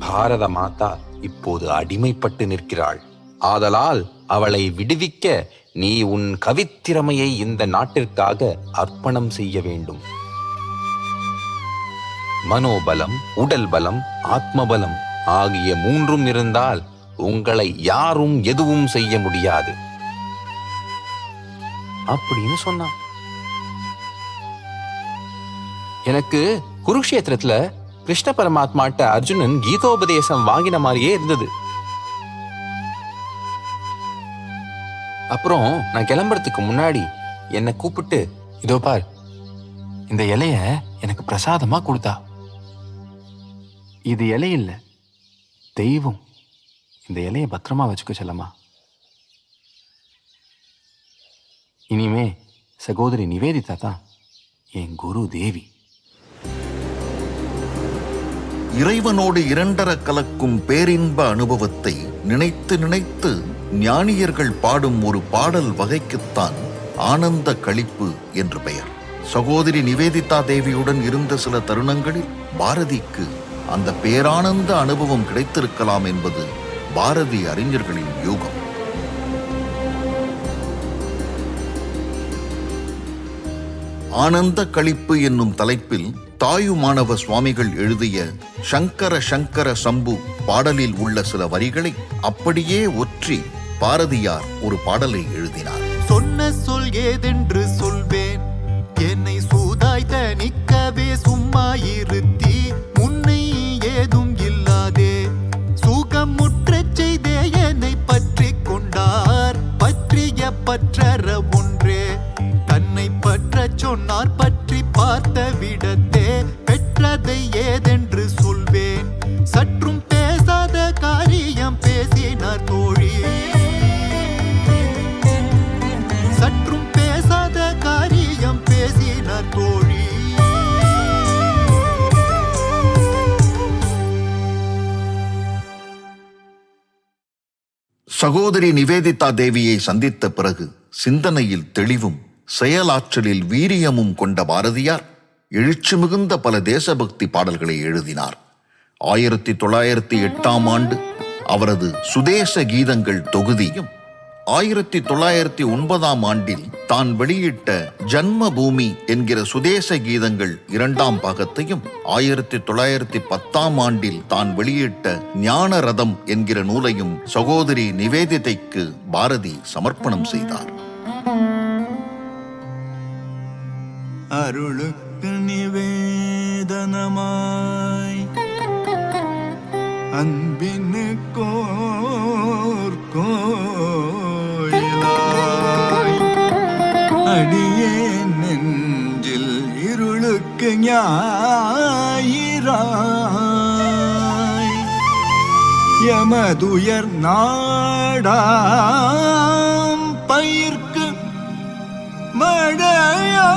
பாரத மாதா இப்போது அடிமைப்பட்டு நிற்கிறாள். ஆதலால் அவளை விடுவிக்க நீ உன் கவித்திறமையை இந்த நாட்டிற்காக அர்ப்பணம் செய்ய வேண்டும். மனோபலம், உடல் பலம், ஆத்மபலம் ஆகிய மூன்றும் இருந்தால் உங்களை யாரும் எதுவும் செய்ய முடியாது அப்படின்னு சொன்னான். எனக்கு குருக்ஷேத்திரத்துல கிருஷ்ண பரமாத்மாட்ட அர்ஜுனன் கீதோபதேசம் வாங்கின மாதிரியே இருந்தது. அப்புறம் நான் கிளம்புறதுக்கு முன்னாடி என்னை கூப்பிட்டு, இதோ பார், இந்த இலைய எனக்கு பிரசாதமா கொடுத்தா. இது இலை இல்ல, தெய்வம். இந்த இலைய பத்திரமா வச்சுக்க செல்லம்மா. இனிமே சகோதரி நிவேதிதா தான் என் குரு தேவி. இறைவனோடு இரண்டர கலக்கும் பேரின்ப அனுபவத்தை நினைத்து நினைத்து ஞானியர்கள் பாடும் ஒரு பாடல் வகைக்குத்தான் ஆனந்த களிப்பு என்று பெயர். சகோதரி நிவேதிதா தேவியுடன் இருந்த சில தருணங்களில் பாரதிக்கு அந்த பேரானந்த அனுபவம் கிடைத்திருக்கலாம் என்பது பாரதி அறிஞர்களின் யூகம். ஆனந்த களிப்பு என்னும் தலைப்பில் தாயுமானவ சுவாமிகள் எழுதிய சங்கர சங்கர சம்பு பாடலில் உள்ள சில வரிகளை அப்படியே ஒற்றி பாரதியார் ஒரு பாடலை எழுதினார். சொன்ன சொல் ஏதென்று சொல்வேன், என்னை சூதாய் தணிக்கவே சும்மா இருத்தி, முன்னை ஏதும் இல்லாதே சுகம் முற்றச் செய்தே என்னை பற்றி கொண்டார். பற்றிய பற்றற ஒன்றே தன்னை பற்ற சொன்னார், பற்றி பார்த்த விடத்தே பெற்றதை ஏதென்று சொல்வேன். சற்றும் பேசாத காரியம் பேசினார் தோழி, சற்றும் பேசாத காரியம் பேசினார் தோழி. சகோதரி நிவேதிதா தேவியை சந்தித்த பிறகு சிந்தனையில் தெளிவும் செயலாற்றலில் வீரியமும் கொண்ட பாரதியார் எழுச்சி மிகுந்த பல தேசபக்தி பாடல்களை எழுதினார். 1908ஆம் ஆண்டு அவரது சுதேச கீதங்கள் தொகுதியும், 1909ஆம் ஆண்டில் தான் வெளியிட்ட ஜன்ம பூமி என்கிற சுதேச கீதங்கள் 2ஆம் பாகத்தையும், 1910ஆம் ஆண்டில் தான் வெளியிட்ட ஞான ரதம் என்கிற நூலையும் சகோதரி நிவேதிதைக்கு பாரதி சமர்ப்பணம் செய்தார். அருளுக்கு நிவேதனமாய் அன்பின்னு கோர் கோயிலாய் அடியே நெஞ்சில் இருளுக்கு ஞாயிறாய் யமதுயர் நாடாம் பயிர்க்கு மழையாய்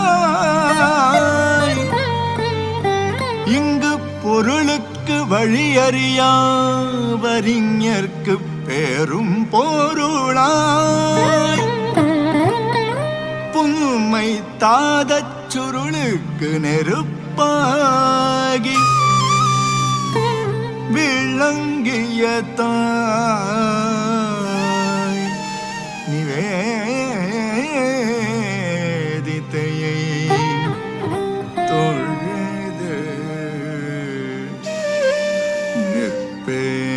இங்கு பொருளுக்கு வழியறியா வறிஞர்க்கு பேரும் பொருளாய் புன்மை தாதச் சுருளுக்கு நெருப்பாகி விளங்கிய தாய் நிவேதிதையை தொழுது நிற்பேன்.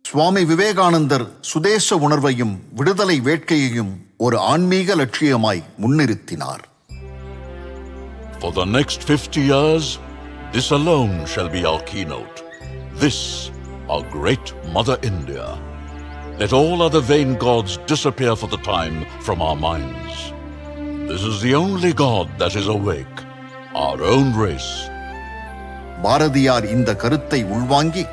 சுவாமி விவேகானந்தர் சுதேச உணர்வையும் விடுதலை வேட்கையையும் ஒரு ஆன்மீக லட்சியமாய் முன்னிறுத்தினார். For the next 50 years, this alone shall be our keynote. This, our great Mother India. Let all other vain gods disappear for the time from our minds. This is the only God that is awake, our own race. Bharathiyar இந்த கருத்தை உள்வாங்கி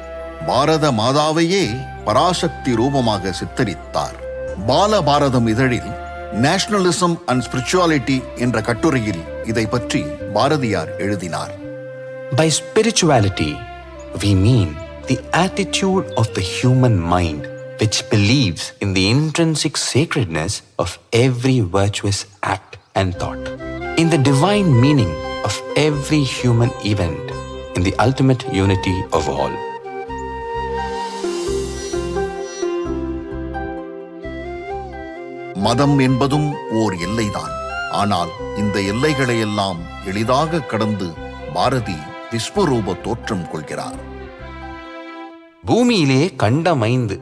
பாரத மாதாவையே பராசக்தி ரூபமாக சித்தரித்தார். பாலபாரதம் இதழில் nationalism and spirituality என்ற கட்டுரையில் இதை பற்றி பாரதியார் எழுதினார். By spirituality, we mean the attitude of the human mind which believes in the intrinsic sacredness of every virtuous act and thought, in the divine meaning of every human event, in the ultimate unity of all. மதம் என்பதும் ஓர் எல்லைதான். ஆனால் இந்த எல்லைகளையெல்லாம் எளிதாக கடந்து பாரதி விஸ்வரூப தோற்றம் கொள்கிறார். பூமியிலே கண்டமைந்து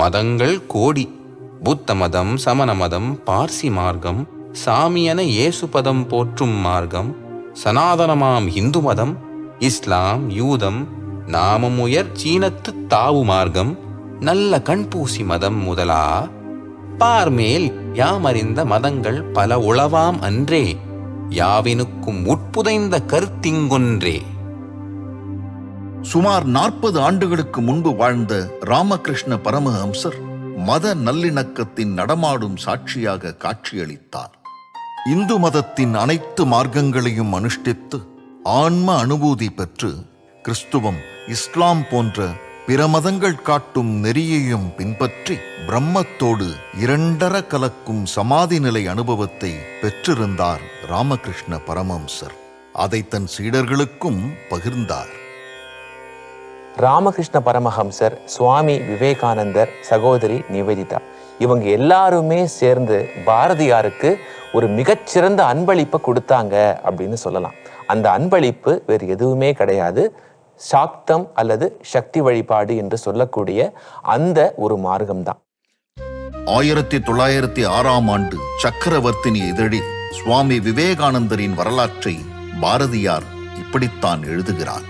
மதங்கள் கோடி, புத்த மதம், சமண மதம், பார்சி மார்க்கம், சாமியன இயேசுபதம் போற்றும் மார்க்கம், சனாதனமாம் இந்து மதம், இஸ்லாம், யூதம், நாமமுயர் சீனத்து தாவு மார்க்கம், நல்ல கண்பூசி மதம் முதலா பார்மேல் யாமறிந்த மதங்கள் பல உளவாம் அன்றே, யாவினுக்கும் உட்புதைந்த கருத்திங்கொன்றே. சுமார் 40 ஆண்டுகளுக்கு முன்பு வாழ்ந்த ராமகிருஷ்ண பரமஹம்சர் மத நல்லிணக்கத்தின் நடமாடும் சாட்சியாக காட்சியளித்தார். இந்து மதத்தின் அனைத்து மார்க்கங்களையும் அனுஷ்டித்து ஆன்ம அனுபூதி பெற்று கிறிஸ்துவம், இஸ்லாம் போன்ற பிற மதங்கள் காட்டும் நெறியையும் பின்பற்றி பிரம்மத்தோடு இரண்டர கலக்கும் சமாதி நிலை அனுபவத்தை பெற்றிருந்தார் ராமகிருஷ்ண பரமஹம்சர். அதை தன் சீடர்களுக்கும் பகிர்ந்தார். ராமகிருஷ்ண பரமஹம்சர், சுவாமி விவேகானந்தர், சகோதரி நிவேதிதா, இவங்க எல்லாருமே சேர்ந்து பாரதியாருக்கு ஒரு மிகச்சிறந்த அன்பளிப்பை கொடுத்தாங்க அப்படின்னு சொல்லலாம். அந்த அன்பளிப்பு வேறு எதுவுமே கிடையாது, சாக்தம் அல்லது சக்தி வழிபாடு என்று சொல்லக்கூடிய அந்த ஒரு மார்க்கம்தான். 1906ஆம் ஆண்டு சக்கரவர்த்தினி இதழில் சுவாமி விவேகானந்தரின் வரலாற்றை பாரதியார் இப்படித்தான் எழுதுகிறார்.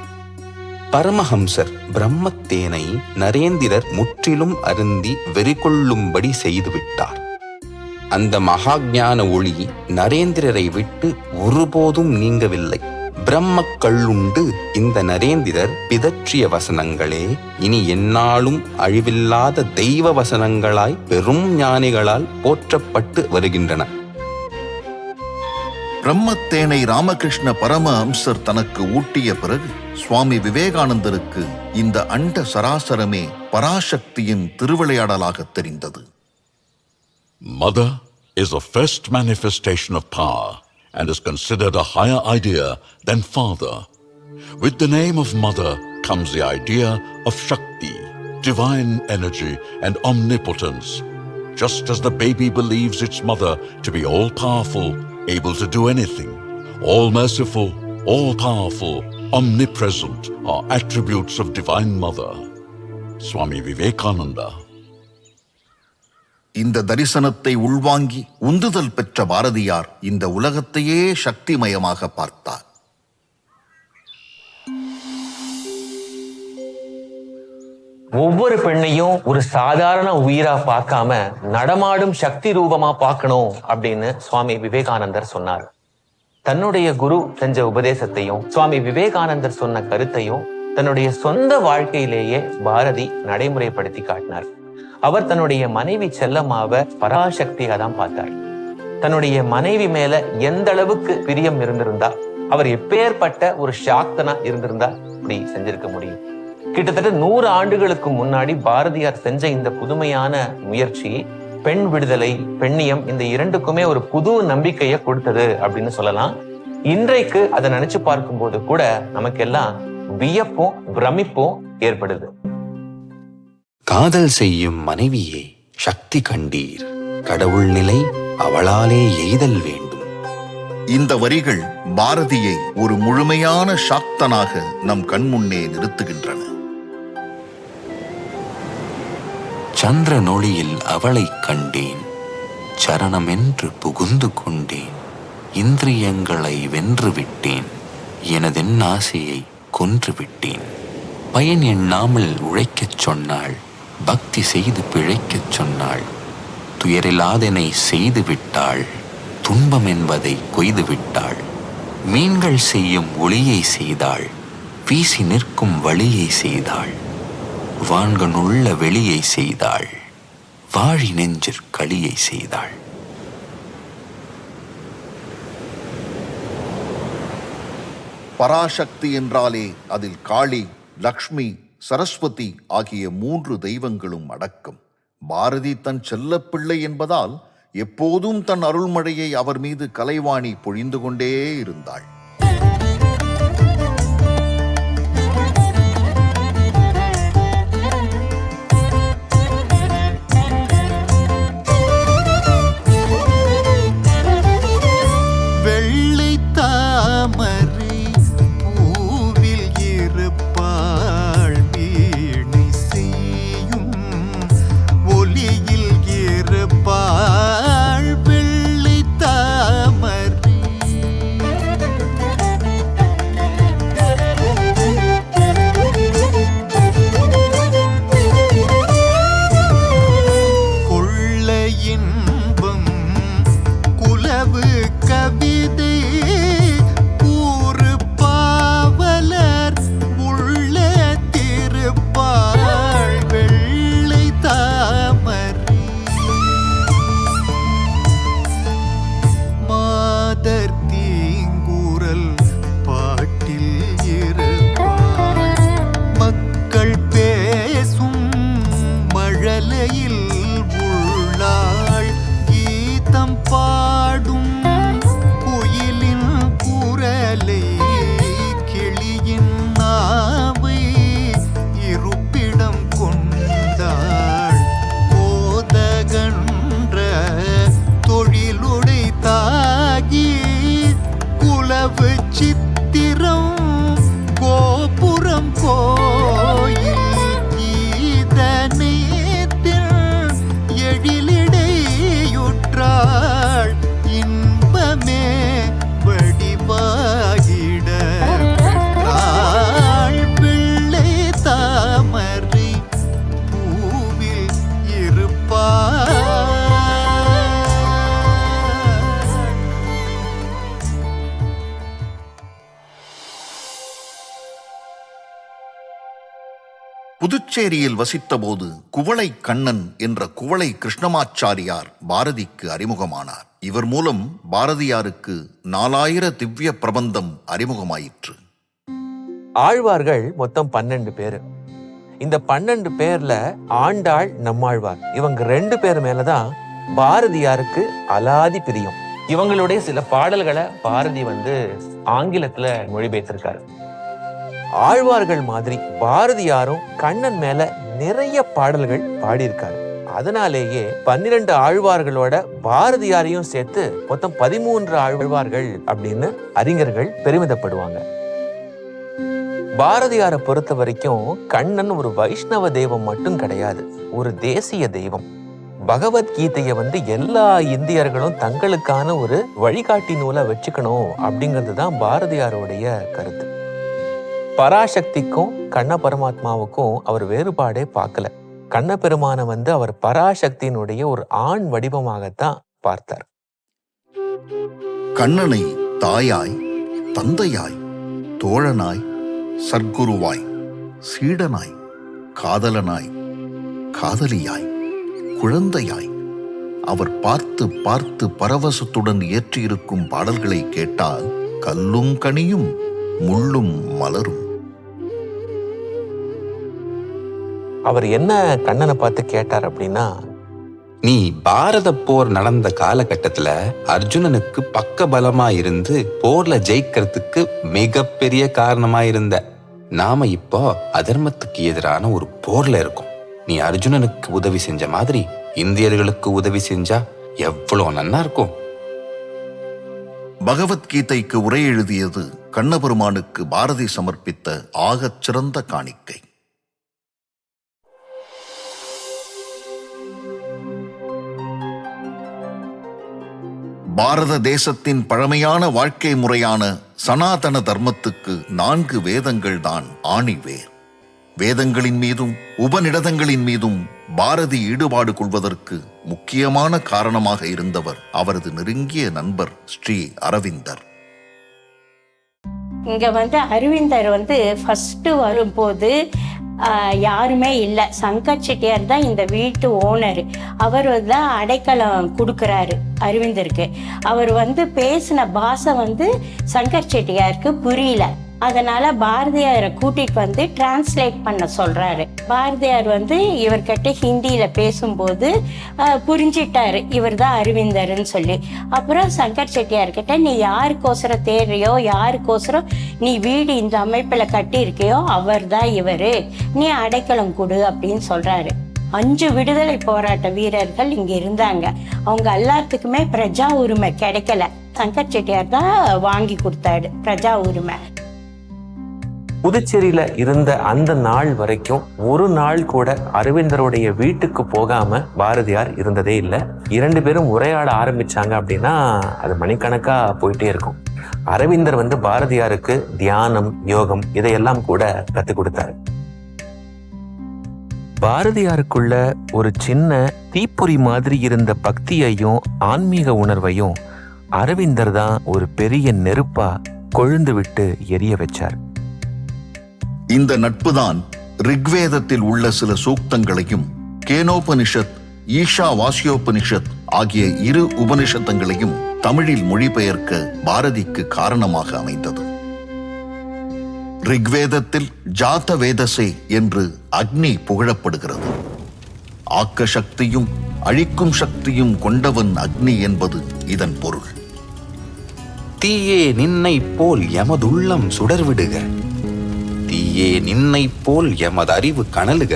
பரமஹம்சர் பிரம்மத்தேனை நரேந்திரர் முற்றிலும் அருந்தி வெறிகொள்ளும்படி செய்துவிட்டார். அந்த மகாஞான ஒளி நரேந்திரரை விட்டு ஒருபோதும் நீங்கவில்லை. பிரம்ம கள்ளுண்டு இந்த நரேந்திரர் பிதற்றிய வசனங்களே இனி எந்நாளும் அழிவில்லாத தெய்வ வசனங்களாய் பெரும் ஞானிகளால் போற்றப்பட்டு வருகின்றன. பிரம்மத்தேனை ராமகிருஷ்ண பரமஹம்சர் தனக்கு ஊட்டிய பிறகு சுவாமி விவேகானந்தருக்கு இந்த அண்ட சராசரமே பராசக்தியின் திருவிளையாடலாக தெரிந்தது. Mother is the first manifestation of power and is considered a higher idea than father. With the name of mother comes the idea of Shakti, divine energy and omnipotence. Just as the baby believes its mother to be all-powerful, able to do anything, all-merciful, all-powerful, omnipresent are attributes of Divine Mother. Swami Vivekananda. இந்த தரிசனத்தை உள்வாங்கி உந்துதல் பெற்ற பாரதியார் இந்த உலகத்தையே சக்திமயமாக பார்த்தார். ஒவ்வொரு பெண்ணையும் ஒரு சாதாரண உயிரா பார்க்காம நடமாடும் சக்தி ரூபமா பார்க்கணும் அப்படின்னு சுவாமி விவேகானந்தர் சொன்னார். தன்னுடைய குரு செஞ்ச உபதேசத்தையும் சுவாமி விவேகானந்தர் சொன்ன கருத்தையும் தன்னுடைய சொந்த வாழ்க்கையிலேயே பாரதி நடைமுறைப்படுத்தி காட்டினார். அவர் தன்னுடைய மனைவி செல்லம்மாவை பராசக்தியா தான் பார்த்தார். தன்னுடைய மனைவி மேல எந்த அளவுக்கு பிரியம் இருந்திருந்தா, அவர் எப்பேற்பட்ட ஒரு சாக்தனா இருந்திருந்தா இப்படி செஞ்சிருக்க முடியும். கிட்டத்தட்ட 100 ஆண்டுகளுக்கு முன்னாடி பாரதியார் செஞ்ச இந்த புதுமையான முயற்சி பெண் விடுதலை, பெண்ணியம், இந்த இரண்டுக்குமே ஒரு புது நம்பிக்கையை கொடுத்தது அப்படின்னு சொல்லலாம். இன்றைக்கு அதை நினைச்சு பார்க்கும்போது கூட நமக்கெல்லாம் வியப்பும் பிரமிப்பும் ஏற்படுது. காதல் செய்யும் மனைவியே சக்தி கண்டீர், கடவுள் நிலை அவளாலே எய்தல் வேண்டும். இந்த வரிகள் பாரதியை ஒரு முழுமையான சாக்தனாக நம் கண்முன்னே நிறுத்துகின்றன. சந்திர நொழியில் அவளை கண்டேன், சரணமென்று புகுந்து கொண்டேன், இந்திரியங்களை வென்று விட்டேன், எனதென் ஆசையை கொன்று விட்டேன். பயன் எண்ணாமல் உழைக்கச் சொன்னாள், பக்தி செய்து பிழைக்கச் சொன்னாள், துயரில்லாதனை செய்து விட்டாள், துன்பம் என்பதை கொய்து விட்டாள். மீன்கள் செய்யும் ஒளியை செய்தாள், வீசி நிற்கும் வழியை செய்தாள், வான்கனுள்ள வெளியை செய்தாள், வாழி நெஞ்சிற் களியை செய்தாள். பராசக்தி என்றாலே அதில் காளி, லக்ஷ்மி, சரஸ்வதி ஆகிய 3 தெய்வங்களும் அடக்கம். பாரதி தன் செல்லப்பிள்ளை என்பதால் எப்போதும் தன் அருள்மழையை அவர் மீது கலைவாணி பொழிந்து கொண்டே இருந்தாள். வெள்ளை தாமரை பூவில் இருப்பாள், வீணை செய்யும் ஒலியில் இருப்பாள். வெள்ளை தாமரை கொள்ள இன்பம் குலவு கவிதை கூறு பாவலர் உள்ள திருப்பாள். வெள்ளை தாமரை மாதர் தீங்குரல் பாட்டில் இருப்பாள். மக்கள் பேசும் மழலையில் உள்ளாள். கீதம் பாடும் குயிலின் குரலை, கிளியின் நாவை இருப்பிடம் கொண்டாள். கோதகன்ற தொழிலுடை தாகி குலவு சித்திரம் கோபுரம் கோயில் கீதனேத்தில் எழிலிடையுற்றாள். இன்பமே வடிவாகிட பெற்றாள். பிள்ளை தாமரை பூவில் இருப்பாள். புதுச்சேரியில் வசித்தபோது குவளை கண்ணன் என்ற குவளை கிருஷ்ணமாச்சாரியார் பாரதிக்கு அறிமுகமானார். இவர் மூலம் பாரதியாருக்கு 4000 திவ்ய பிரபந்தம் அறிமுகமாயிற்று. ஆழ்வார்கள் மொத்தம் 12 பேரு. இந்த 12 பேர்ல ஆண்டாள், நம்மாழ்வார் இவங்க 2 பேர் மேலதான் பாரதியாருக்கு அலாதி பிரியம். இவங்களுடைய சில பாடல்களை பாரதி ஆங்கிலத்துல மொழிபெயர்த்திருக்காரு. ஆழ்வார்கள் மாதிரி பாரதியாரும் கண்ணன் மேல நிறைய பாடல்கள் பாடியிருக்காரு. அதனாலேயே 12 ஆழ்வார்களோட பாரதியாரையும் சேர்த்து மொத்தம் 13 ஆழ்வார்கள் அப்படின்னு அறிஞர்கள் பெருமிதப்படுவாங்க. பாரதியாரை பொறுத்த வரைக்கும் கண்ணன் ஒரு வைஷ்ணவ தெய்வம் மட்டும் கிடையாது, ஒரு தேசிய தெய்வம். பகவத்கீதையை எல்லா இந்தியர்களும் தங்களுக்கான ஒரு வழிகாட்டி நூலை வச்சுக்கணும் அப்படிங்கிறது தான் பாரதியாருடைய கருத்து. பராசக்திக்கும் கண்ண பரமாத்மாவுக்கும் அவர் வேறுபாடே பார்க்கல. கண்ண பெருமான அவர் பராசக்தியினுடைய ஒரு ஆண் வடிவமாகத்தான் பார்த்தார். கண்ணனை தாயாய், தந்தையாய், தோழனாய், சர்க்குருவாய், சீடனாய், காதலனாய், காதலியாய், குழந்தையாய் அவர் பார்த்து பார்த்து பரவசத்துடன் ஏற்றியிருக்கும் பாடல்களை கேட்டால் கல்லும் கனியும் முள்ளும் மலரும். அவர் என்ன கண்ணனை பார்த்து கேட்டார் அப்படின்னா, நீ பாரத போர் நடந்த காலகட்டத்துல அர்ஜுனனுக்கு பக்க பலமா இருந்து போர்ல ஜெயிக்கிறதுக்கு மிகப்பெரிய காரணமா இருந்த. நாம இப்போ அதர்மத்துக்கு எதிரான ஒரு போர்ல இருக்கோம். நீ அர்ஜுனனுக்கு உதவி செஞ்ச மாதிரி இந்தியர்களுக்கு உதவி செஞ்சா எவ்வளவு நன்னா இருக்கும். பகவத்கீதைக்கு உரை எழுதியது கண்ணபெருமானுக்கு பாரதி சமர்ப்பித்த ஆகச் சிறந்த காணிக்கை. பாரத தேசத்தின் பழமையான வாழ்க்கை முறையான சனாதன தர்மத்துக்கு 4 வேதங்கள் தான் ஆணிவேர். வேதங்களின் மீதும் உபநிடதங்களின் மீதும் பாரதி ஈடுபாடு கொள்வதற்கு முக்கியமான காரணமாக இருந்தவர் அவரது நெருங்கிய நண்பர் ஸ்ரீ அரவிந்தர். இங்கே வந்து அரவிந்தர் வந்து ஃபஸ்ட்டு வரும்போது யாருமே இல்லை. சங்கர் செட்டியார் தான் இந்த வீட்டு ஓனர். அவர் தான் அடைக்கலம் கொடுக்குறாரு அரவிந்தருக்கு. அவர் வந்து பேசின பாஷை வந்து சங்கர் செட்டியாருக்கு புரியல. அதனால பாரதியாரை கூட்டிட்டு வந்து டிரான்ஸ்லேட் பண்ண சொல்றாரு. பாரதியார் வந்து இவர்கிட்ட ஹிந்தியில பேசும்போது புரிஞ்சிட்டாரு இவர் தான் அரவிந்தர்னு சொல்லி. அப்புறம் சங்கர் செட்டியார்கிட்ட நீ யாருக்கோசரம் தேடுறியோ, யாருக்கோசரம் நீ வீடு இந்த அமைப்புல கட்டி இருக்கியோ அவர் தான் இவரு, நீ அடைக்கலம் கொடு அப்படின்னு சொல்றாரு. 5 விடுதலை போராட்ட வீரர்கள் இங்க இருந்தாங்க. அவங்க எல்லாத்துக்குமே பிரஜா உரிமை கிடைக்கல. சங்கர் செட்டியார் தான் வாங்கி கொடுத்தாரு பிரஜா உரிமை. புதுச்சேரியில இருந்த அந்த நாள் வரைக்கும் ஒரு நாள் கூட அரவிந்தருடைய வீட்டுக்கு போகாம பாரதியார் இருந்ததே இல்லை. 2 பேரும் உரையாட ஆரம்பிச்சாங்க அப்படின்னா அது மணிக்கணக்கா போயிட்டே இருக்கும். அரவிந்தர் வந்து பாரதியாருக்கு தியானம், யோகம் இதையெல்லாம் கூட கற்றுக் கொடுத்தாரு. பாரதியாருக்குள்ள ஒரு சின்ன தீப்பொறி மாதிரி இருந்த பக்தியையும் ஆன்மீக உணர்வையும் அரவிந்தர் தான் ஒரு பெரிய நெருப்பா கொழுந்து விட்டு எரிய வச்சார். இந்த நட்புதான் ரிக்வேதத்தில் உள்ள சில சூக்தங்களையும் கேனோபனிஷத், ஈஷா வாசியோபனிஷத் ஆகிய 2 உபனிஷத்தங்களையும் தமிழில் மொழிபெயர்க்க பாரதிக்கு காரணமாக அமைந்தது. ரிக்வேதத்தில் ஜாத வேதசே என்று அக்னி புகழப்படுகிறது. ஆக்க சக்தியும் அழிக்கும் சக்தியும் கொண்டவன் அக்னி என்பது இதன் பொருள். தீயே நின்னை போல் எமதுள்ளம் சுடர்விடுக, தீயே நின்னை போல் எமது அறிவு கனலுக.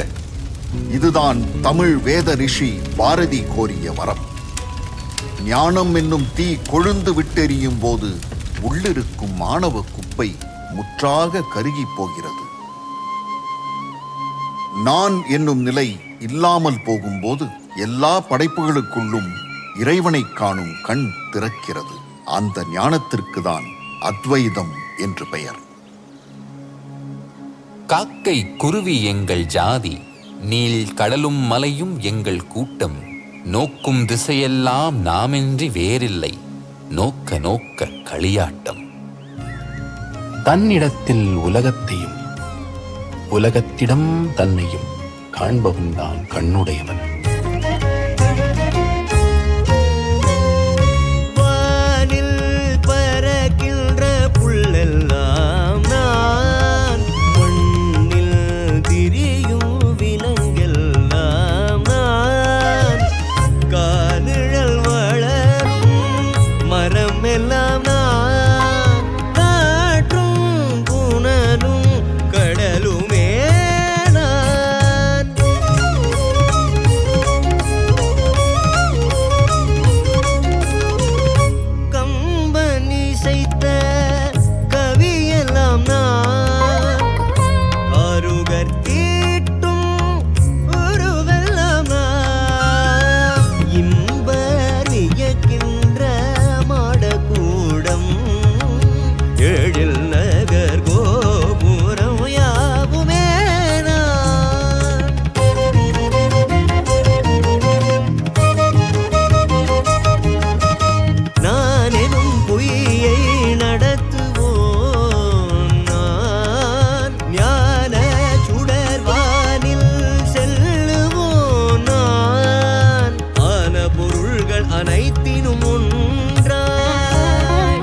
இதுதான் தமிழ் வேத ரிஷி பாரதி கோரிய வரம். ஞானம் என்னும் தீ கொழுந்து விட்டெறியும் போது உள்ளிருக்கும் மாணவ குப்பை முற்றாக கருகி போகிறது. நான் என்னும் நிலை இல்லாமல் போகும்போது எல்லா படைப்புகளுக்குள்ளும் இறைவனை காணும் கண் திறக்கிறது. அந்த ஞானத்திற்கு தான் அத்வைதம் என்று பெயர். காக்கை குருவி எங்கள் ஜாதி, நீள் கடலும் மலையும் எங்கள் கூட்டம், நோக்கும் திசையெல்லாம் நாமின்றி வேறில்லை, நோக்க நோக்க களியாட்டம். தன்னிடத்தில் உலகத்தையும் உலகத்திடம் தன்னையும் காண்பவன் தான் கண்ணுடையவன். வானில் பறக்கின்ற புல்லெல்லாம் நான், மண்ணில் திரியும் விலங்கெல்லாம் நான், கானிழல் வளரும் மரம் எல்லாம் நான், காற்றும் புனலும் கடலுமே நான். கம்பன் இசைத்த கவியெல்லாம் நான், அருகர் தீட்டும் உருவெல்லாம் நான், இன்ப வியக்கின்ற மாடக்கூடம், எழில் நகர் கோபுரம் யாவுமே நான். நான் எனும் பொய்யை நடத்துவோம் நான், ஞான சுடர்வானில் செல்லுவோம் நான், ஆன பொருள்கள் அனைத்தினும் ஒன்றாய்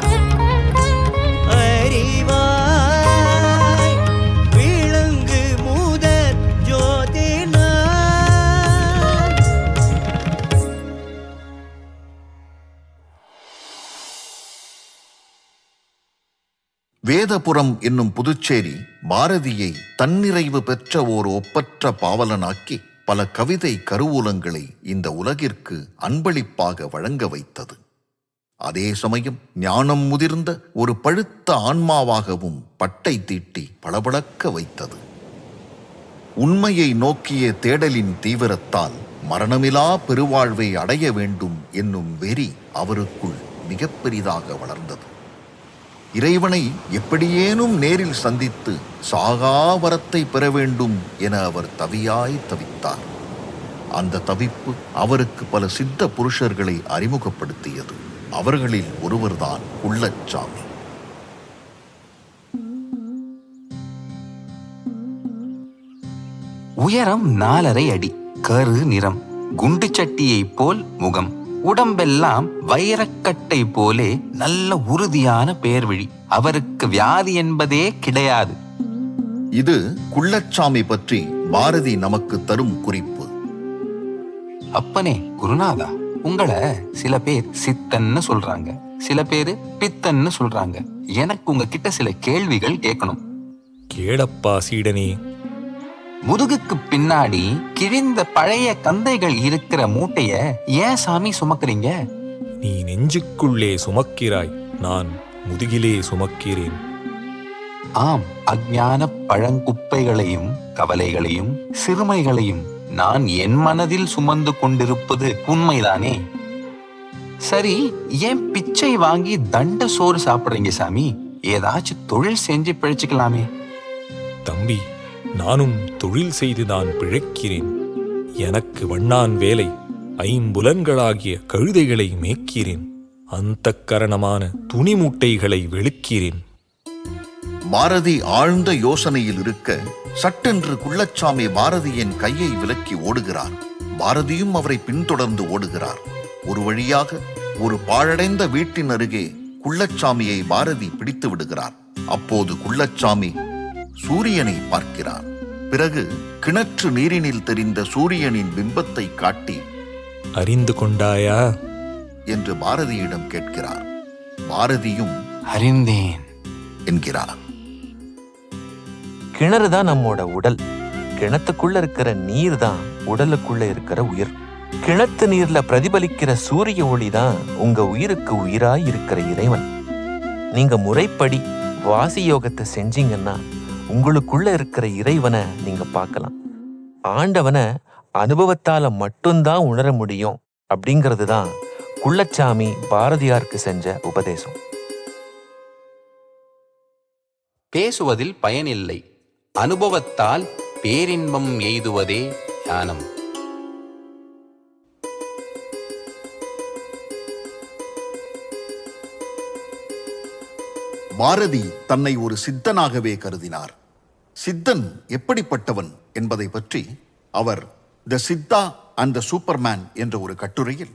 அறிவாய் விளங்கு முதற் ஜோதி நான். வேதபுரம் என்னும் புதுச்சேரி பாரதியை தன்னிறைவு பெற்ற ஓர் ஒப்பற்ற பாவலனாக்கி பல கவிதை கருவூலங்களை இந்த உலகிற்கு அன்பளிப்பாக வழங்க வைத்தது. அதே சமயம் ஞானம் முதிர்ந்த ஒரு பழுத்த ஆன்மாவாகவும் பட்டை தீட்டி பளபளக்க வைத்தது. உண்மையை நோக்கிய தேடலின் தீவிரத்தால் மரணமிலா பெருவாழ்வை அடைய வேண்டும் என்னும் வெறி அவருக்குள் மிக பெரிதாக வளர்ந்தது. இறைவனை எப்படியேனும் நேரில் சந்தித்து சாகா வரத்தை பெற வேண்டும் என அவர் தவியாய் தவித்தார். அந்த தவிப்பு அவருக்கு பல சித்த புருஷர்களை அறிமுகப்படுத்தியது. அவர்களில் ஒருவர்தான் குள்ளச்சாமி. உயரம் 4.5 அடி, கரு நிறம், குண்டு சட்டியை போல் முகம், உடம்பெல்லாம் வைரக்கட்டை போலே நல்ல உறுதியான பேர்விழி. அவருக்கு வியாதி என்பதே கிடையாது. இது குள்ளச்சாமி பற்றி பாரதி நமக்கு தரும் குறிப்பு. அப்பனே குருநாதா, உங்களை சில பேர் சித்தன்னு சொல்றாங்க, சில பேரு பித்தன்னு சொல்றாங்க. எனக்கு உங்ககிட்ட சில கேள்விகள் கேட்கணும். கேளப்பா சீடனே. முதுகுக்கு பின்னாடி கிழிந்த பழைய கந்தைகள் இருக்கிற மூட்டைய ஏன் சாமி சுமக்குறீங்க? நீ நெஞ்சுக்குள்ளே சுமக்கிறாய், நான் முதுகிலே சுமக்கிறேன். ஆம், அஞ்ஞான பழங்குப்பைகளையும் கவலைகளையும் சிறுமைகளையும் நான் என் மனதில் சுமந்து கொண்டிருப்பது உண்மைதானே? சரி, ஏன் பிச்சை வாங்கி தண்ட சோறு சாப்பிடுறீங்க சாமி? ஏதாச்சும் தொழில் செஞ்சு பிழைச்சுக்கலாமே. தம்பி, நானும் தொழில் செய்துதான் பிழைக்கிறேன். எனக்கு வண்ணான் வேலை. 5 புலன்களாகிய கழுதைகளை மேய்க்கிறேன். அந்தக்கரணமான துணி மூட்டைகளை வெளுக்கிறேன். பாரதி ஆழ்ந்த யோசனையில் இருக்க சட்டென்று குள்ளச்சாமி பாரதியின் கையை விலக்கி ஓடுகிறார். பாரதியும் அவரை பின்தொடர்ந்து ஓடுகிறார். ஒரு வழியாக ஒரு பாழடைந்த வீட்டின் அருகே குள்ளச்சாமியை பாரதி பிடித்து விடுகிறார். அப்போது குள்ளச்சாமி சூரியனை பார்க்கிறார். பிறகு கிணற்று நீரினில் தெரிந்த சூரியனின் பிம்பத்தை காட்டி, அறிந்து கொண்டாயா என்று பாரதியிடம் கேட்கிறார். பாரதியும் அறிந்தேன் என்கிறார். கிணறு தான் நம்மோட உடல். கிணத்துக்குள்ள இருக்கிற நீர் தான் உடலுக்குள்ள இருக்கிற உயிர். கிணத்து நீர்ல பிரதிபலிக்கிற சூரிய ஒளி தான் உங்க உயிருக்கு உயிராய் இருக்கிற இறைவன். நீங்க முறைப்படி வாசி யோகத்தை செஞ்சீங்கன்னா உங்களுக்குள்ள இருக்கிற இறைவனை நீங்க பார்க்கலாம். ஆண்டவனை அனுபவத்தால மட்டும்தான் உணர முடியும். அப்படிங்கிறது தான் குள்ளச்சாமி பாரதியாருக்கு செஞ்ச உபதேசம். பேசுவதில் பயனில்லை, அனுபவத்தால் பேரின்பம் எய்துவதே ஞானம். பாரதி தன்னை ஒரு சித்தனாகவே கருதினார். சித்தன் எப்படிப்பட்டவன் என்பதை பற்றி அவர் த சித்தா அண்ட் த சூப்பர்மேன் என்ற ஒரு கட்டுரையில்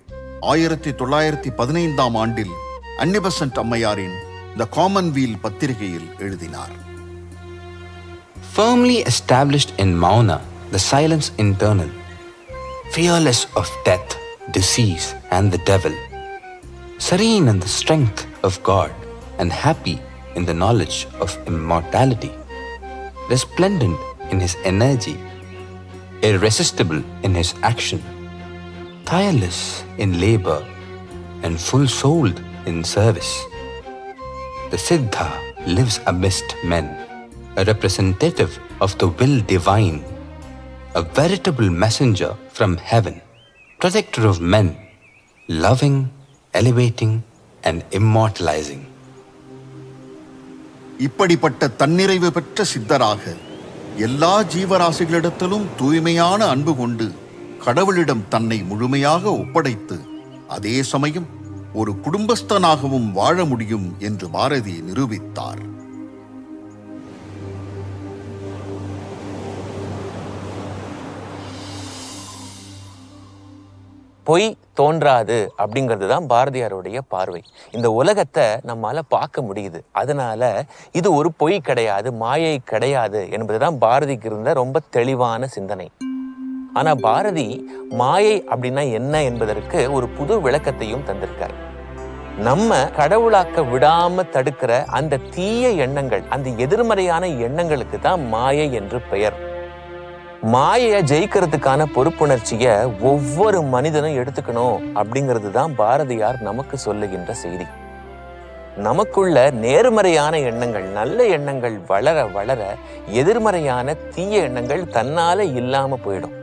1915ஆம் ஆண்டில் அன்னிபெசன்ட் அம்மையாரின் த காமன்வீல் பத்திரிகையில் எழுதினார். Firmly established in Mauna, the silence internal, fearless of death, disease, and the devil, serene in the strength of God, and happy in the knowledge of immortality, resplendent in his energy, irresistible in his action, tireless in labor, and full-souled in service. The Siddha lives amidst men, a representative of the will divine, a veritable messenger from heaven, protector of men, loving, elevating, and immortalizing. இப்படிப்பட்ட தன்னிறைவு பெற்ற சித்தராக எல்லா ஜீவராசிகளிடத்திலும் தூய்மையான அன்பு கொண்டு கடவுளிடம் தன்னை முழுமையாக ஒப்படைத்து அதே சமயம் ஒரு குடும்பஸ்தனாகவும் வாழ முடியும் என்று பாரதி நிரூபித்தார். பொய் தோன்றாது அப்படிங்கிறது தான் பாரதியாருடைய பார்வை. இந்த உலகத்தை நம்மால பார்க்க முடியுது, அதனால இது ஒரு பொய் கிடையாது, மாயை கிடையாது என்பதுதான் பாரதிக்கு இருந்த ரொம்ப தெளிவான சிந்தனை. ஆனா பாரதி மாயை அப்படின்னா என்ன என்பதற்கு ஒரு புது விளக்கத்தையும் தந்திருக்கார். நம்ம கடவுளாக்க விடாம தடுக்கிற அந்த தீய எண்ணங்கள், அந்த எதிர்மறையான எண்ணங்களுக்கு தான் மாயை என்று பெயர். மாயையை ஜெயிக்கிறதுக்கான பொறுப்புணர்ச்சியை ஒவ்வொரு மனிதனும் எடுத்துக்கணும் அப்படிங்கிறது தான் பாரதியார் நமக்கு சொல்லுகின்ற செய்தி. நமக்குள்ள நேர்மறையான எண்ணங்கள், நல்ல எண்ணங்கள் வளர வளர எதிர்மறையான தீய எண்ணங்கள் தன்னால இல்லாம போயிடும்.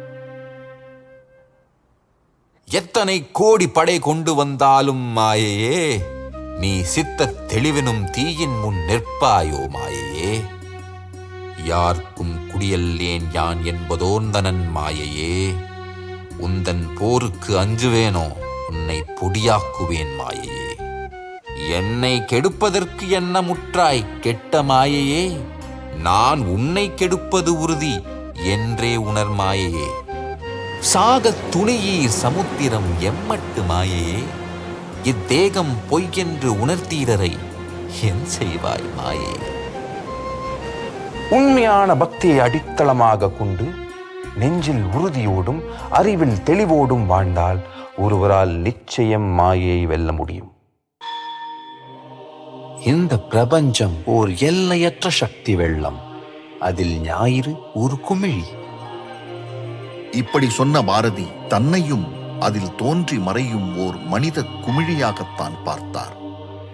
எத்தனை கோடி படை கொண்டு வந்தாலும் மாயையே, நீ சித்த தெளிவினும் தீயின் முன் நிற்பாயோ மாயையே. யார்க்கும் குடியல்லேன் யான் என்பதோந்தனன் மாயையே. உந்தன் போருக்கு அஞ்சுவேனோ, உன்னை பொடியாக்குவேன் மாயையே. என்னை கெடுப்பதற்கு என்ன முற்றாய் கெட்ட மாயையே. நான் உன்னை கெடுப்பது உறுதி, என்றே உணர் மாயையே. சாகத் துணியீர் சமுத்திரம் எம்மட்டு மாயையே. இத்தேகம் பொய்யென்று உணர்த்தீரரை என் செய்வாய் மாயே. உண்மையான பக்தியை அடித்தளமாக கொண்டு நெஞ்சில் உறுதியோடும் அறிவில் தெளிவோடும் வாழ்ந்தால் ஒருவரால் நிச்சயம் மாயை வெல்ல முடியும். இந்த பிரபஞ்சம் ஓர் எல்லையற்ற சக்தி வெள்ளம், அதில் ஞாயிறு ஒரு குமிழி. இப்படி சொன்ன பாரதி தன்னையும் அதில் தோன்றி மறையும் ஓர் மனித குமிழியாகத்தான் பார்த்தார்.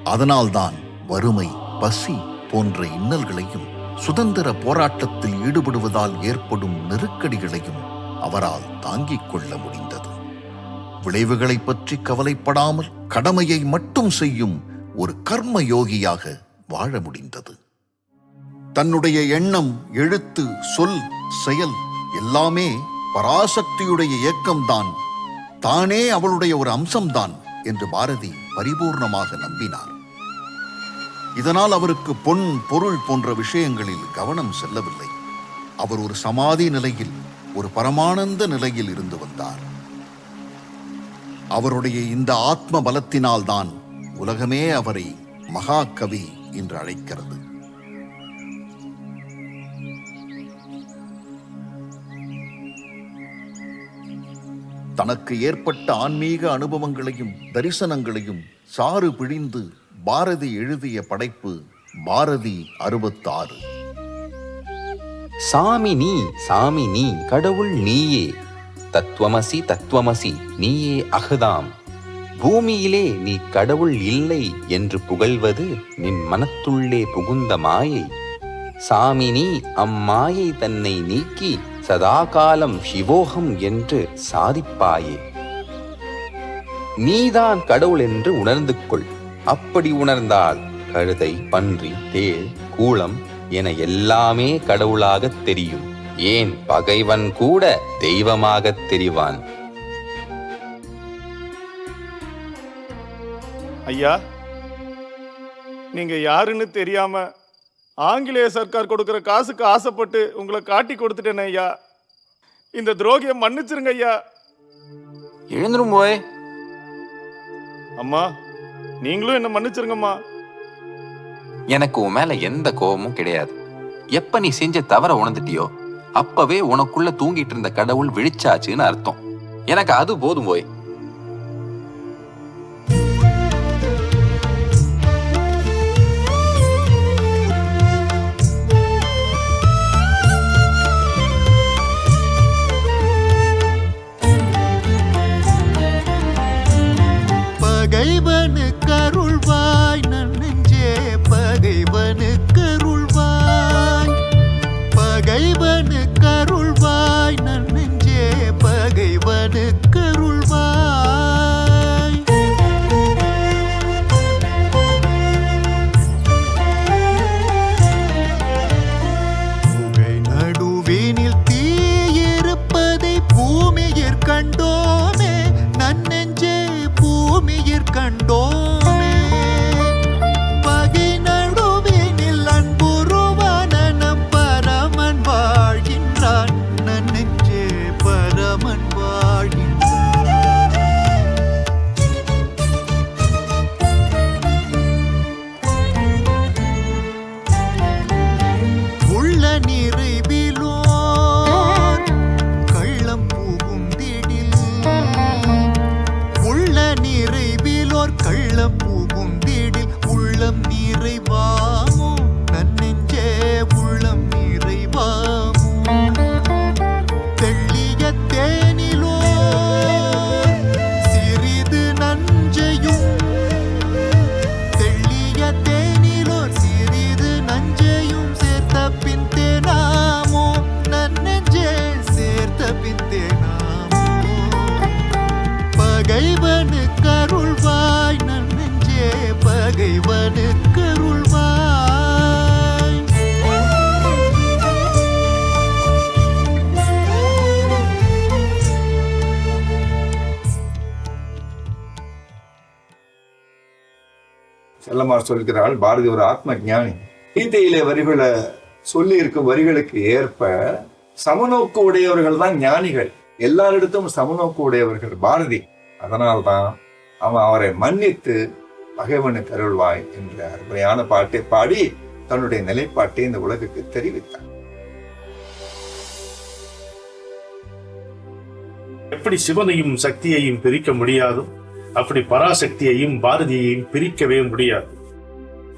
அதனால்தான் வறுமை, பசி போன்ற இன்னல்களையும் சுதந்திர போராட்டத்தில் ஈடுபடுவதால் ஏற்படும் நெருக்கடிகளையும் அவரால் தாங்கிக் கொள்ள முடிந்தது. விளைவுகளை பற்றி கவலைப்படாமல் கடமையை மட்டும் செய்யும் ஒரு கர்ம யோகியாக வாழ முடிந்தது. தன்னுடைய எண்ணம், எழுத்து, சொல், செயல் எல்லாமே பராசக்தியுடைய இயக்கம்தான், தானே அவளுடைய ஒரு அம்சம்தான் என்று பாரதி பரிபூர்ணமாக நம்பினார். இதனால் அவருக்கு பொன், பொருள் போன்ற விஷயங்களில் கவனம் செல்லவில்லை. அவர் ஒரு சமாதி நிலையில், ஒரு பரமானந்த நிலையில் இருந்து வந்தார். அவருடைய இந்த ஆத்ம பலத்தினால்தான் உலகமே அவரை மகாகவி என்று அழைக்கிறது. தனக்கு ஏற்பட்ட ஆன்மீக அனுபவங்களையும் தரிசனங்களையும் சாறு பிழிந்து பாரதி எழுதிய படைப்பு பாரதி 66. சாமி நீ, சாமி நீ, கடவுள் நீயே, தத்துவமசி தத்துவமசி நீயே அகதாம். பூமியிலே நீ கடவுள் இல்லை என்று புகழ்வது நின் மனத்துள்ளே புகுந்த மாயை. சாமி நீ அம்மாயை தன்னை நீக்கி சதாகாலம் சிவோகம் என்று சாதிப்பாயே. நீதான் கடவுள் என்று உணர்ந்து கொள். அப்படி உணர்ந்தால் கழுதை, பன்றி, தேள், கூளம் என எல்லாமே கடவுளாகத் தெரியும். ஏன் பகைவன் கூட தெய்வமாகத் தெரிவான். ஐயா, நீங்க யாருன்னு தெரியாம ஆங்கிலேய சர்க்கார் கொடுக்கிற காசுக்கு ஆசைப்பட்டு உங்களை காட்டி கொடுத்துட்டேன் ஐயா. இந்த துரோகியை மன்னிச்சிருங்க ஐயா. எழுந்துரும் போய். அம்மா, நீங்களும் என்ன மன்னிச்சிருங்கம்மா. எனக்கு உன் மேல எந்த கோபமும் கிடையாது. எப்ப நீ செஞ்ச தவற உணர்ந்துட்டியோ அப்பவே உனக்குள்ள தூங்கிட்டு இருந்த கடவுள் விழிச்சாச்சுன்னு அர்த்தம். எனக்கு அது போதும் போய். பகைவனுக்கு அருள்வாய் நன்னெஞ்சே, பகைவனுக்கு அருள்வாய், பகைவனுக்கு அருள்வாய் நன்னெஞ்சே, பகைவனுக்கு அருள்வாய். புகை நடுவினில் தீயிருப்பதை பூமியிற் கண்டோமே, நன்னெஞ்சே பூமியிற் கண்டோமே. பகை நடுவினில் அன்புருவான நம் பரமன் வாழ்கின்றான், நன்னெஞ்சே பரமன் வாழ்கின்றான். உள்ள நிறைவிலோர் கள்ளம் புகுந்திடில், உள்ள நிறைவிலோர் கள்ளம் புகுந்திடில் உள்ளம் நிறைவாமோ, நன்னெஞ்சே உள்ளம் நிறைவாமோ. தெள்ளிய தேனிலோர் சிறிது நஞ்சையும், தெள்ளிய தேனிலோர் சிறிது நஞ்சையும் சேர்த்த பின் தேனாமோ, நன்னெஞ்சே சேர்த்த பின் தேனாமோ. பகைவனுக்கு அருள்வாய் நன்னெஞ்சே, பகைவனுக்கு அருள்வாய். செல்லமார் சொல்கிறாள், பாரதி ஒரு ஆத்ம ஞானி. கீதையிலே வரிகளை சொல்லி இருக்கும் வரிகளுக்கு ஏற்ப சமநோக்கு உடையவர்கள் தான் ஞானிகள். எல்லாரிடத்தும் சமநோக்கு உடையவர்கள் பாரதி. அதனால்தான் அவன் அவரை மன்னித்து பகைவனுக்கு அருள்வாய் என்ற அருமையான பாட்டை பாடி தன்னுடைய நிலைப்பாட்டை இந்த உலகுக்கு தெரிவித்தான். எப்படி சிவனையும் சக்தியையும் பிரிக்க முடியாதோ அப்படி பராசக்தியையும் பாரதியையும் பிரிக்கவே முடியாது.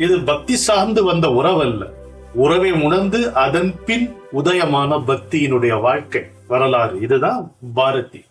இது பக்தி சார்ந்து வந்த உறவல்ல, உறவை உணர்ந்து அதன் பின் உதயமான பக்தியினுடைய வாழ்க்கை வரலாறு. இதுதான் பாரதி.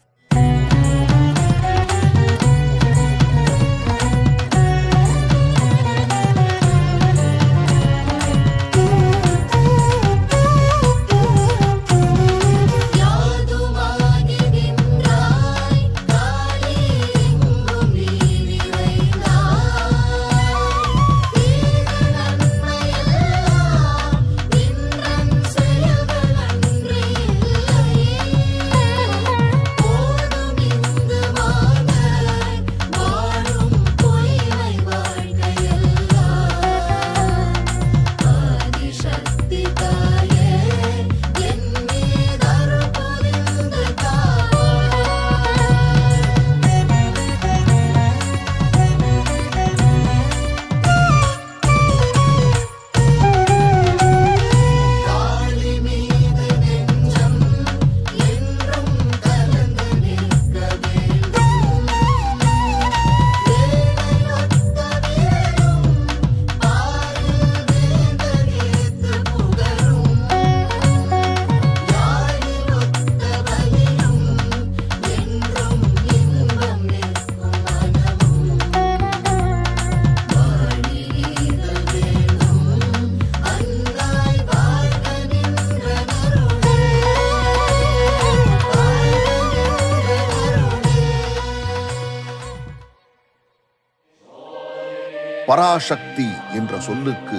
பராசக்தி என்ற சொல்லுக்கு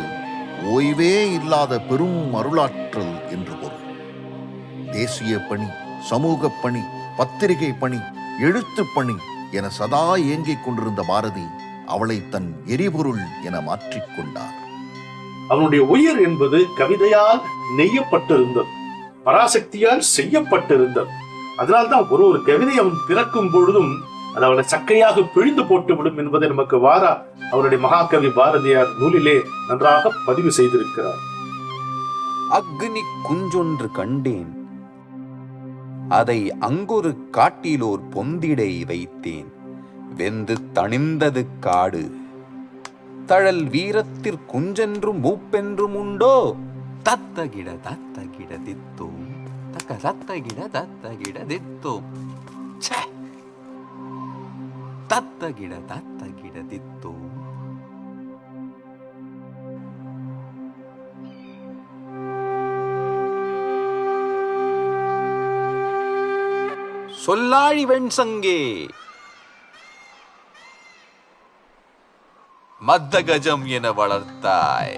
ஓய்வே இல்லாத பெரும் அருளாற்றல் என்று பொருள். தேசிய பணி, சமூக பணி, பத்திரிகை பணி, எழுத்து பணி என சதா இயங்கிக் கொண்டிருந்த பாரதி அவளை தன் எரிபொருள் என மாற்றிக்கொண்டார். அவனுடைய உயிர் என்பது கவிதையால் நெய்யப்பட்டிருந்தது, பராசக்தியால் செய்யப்பட்டிருந்தது. அதனால்தான் ஒரு கவிதை அவன் பிறக்கும் பொழுதும் அது அவனை சக்கையாக பிழிந்து போட்டு விடும் என்பதை நமக்கு வாரா அவருடைய மகாகவி பாரதியார் நூலிலே நன்றாக பதிவு செய்திருக்கிறார். அக்னி குஞ்சொன்று கண்டேன், அதை அங்கொரு காட்டிலோர் பொந்திடை வைத்தேன். வெந்து தணிந்தது காடு, தழல் வீரத்திற் குஞ்சென்றும் மூப்பென்றும் உண்டோ. தத்தகிட தத்தகிட தித்தோம், தக்க தத்தகிட தத்தகிட தித்தோம், தத்தகிட தத்தகிட தித்தோம். சொல்லாழி வெண்சங்கே மத்தகஜம் என வளர்த்தாய்.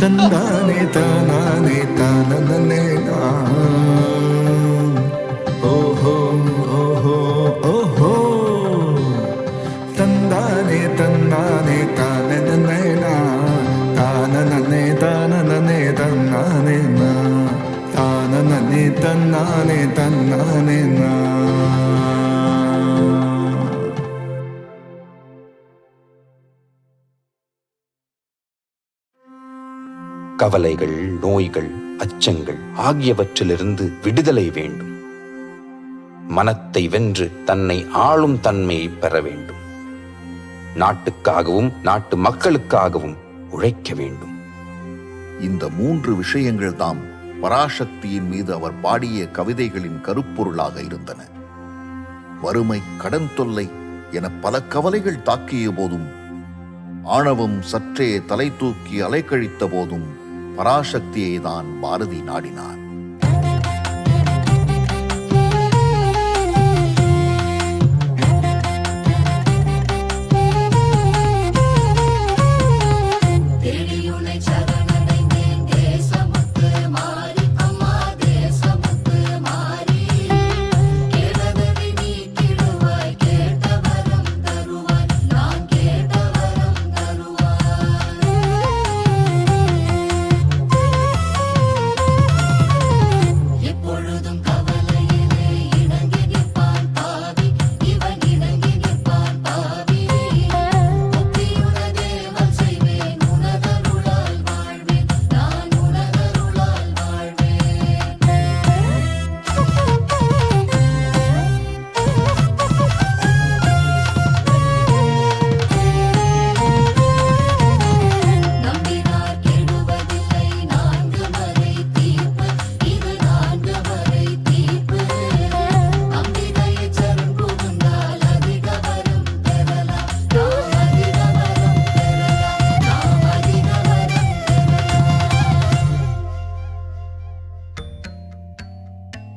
தந்தானே தானானே தானே ஓஹோ ஓஹோ ஓஹோ தந்தானே தந்தானே தானே தானே தானே தன்னானே தானே தன்னானே தன்னானே கவலைகள், நோய்கள், அச்சங்கள் ஆகியவற்றிலிருந்து விடுதலை வேண்டும். மனத்தை வென்று தன்னை ஆளும் தன்மையை பெற வேண்டும். நாட்டுக்காகவும் நாட்டு மக்களுக்காகவும் உழைக்க வேண்டும். இந்த 3 விஷயங்கள் தாம் பராசக்தியின் மீது அவர் பாடிய கவிதைகளின் கருப்பொருளாக இருந்தன. வறுமை, கடன் தொல்லை என பல கவலைகள் தாக்கிய போதும், ஆணவம் சற்றே தலை தூக்கி அலைக்கழித்த போதும் பராசக்தியை தான் பாரதி நாடினார்.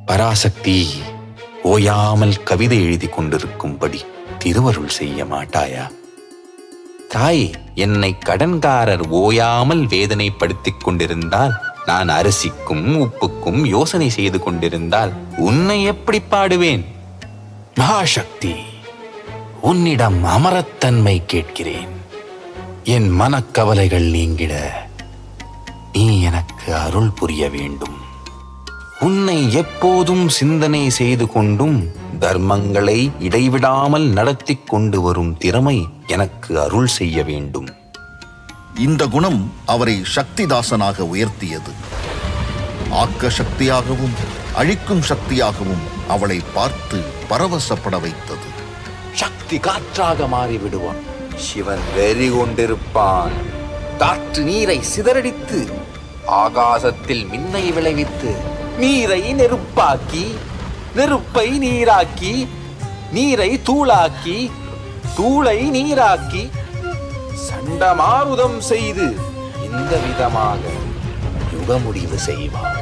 பராசக்தி ஓயாமல் கவிதை எழுதி கொண்டிருக்கும்படி திருவருள் செய்ய மாட்டாயா? தாய், என்னை கடன்காரர் ஓயாமல் வேதனைப்படுத்திக் கொண்டிருந்தால், நான் அரிசிக்கும் உப்புக்கும் யோசனை செய்து கொண்டிருந்தால் உன்னை எப்படி பாடுவேன்? மகாசக்தி, உன்னிடம் அமரத்தன்மை கேட்கிறேன். என் மனக்கவலைகள் நீங்கிட நீ எனக்கு அருள் புரிய வேண்டும். உன்னை எப்போதும் சிந்தனை செய்து கொண்டும் தர்மங்களை இடைவிடாமல் நடத்தி கொண்டு வரும் திறமை எனக்கு அருள் செய்ய வேண்டும். இந்த குணம் அவரை சக்திதாசனாக உயர்த்தியது. ஆக்க சக்தியாகவும் அழிக்கும் சக்தியாகவும் அவளை பார்த்து பரவசப்பட வைத்தது. சக்தி காற்றாக மாறிவிடுவான். சிவன் வெறி கொண்டிருப்பான். காற்று நீரை சிதறடித்து ஆகாசத்தில் மின்னை விளைவித்து நீரை நெருப்பாக்கி, நெருப்பை நீராக்கி, நீரை தூளாக்கி, தூளை நீராக்கி, சண்டமாருதம் செய்து இந்த விதமாக யுக முடிவு செய்வார்.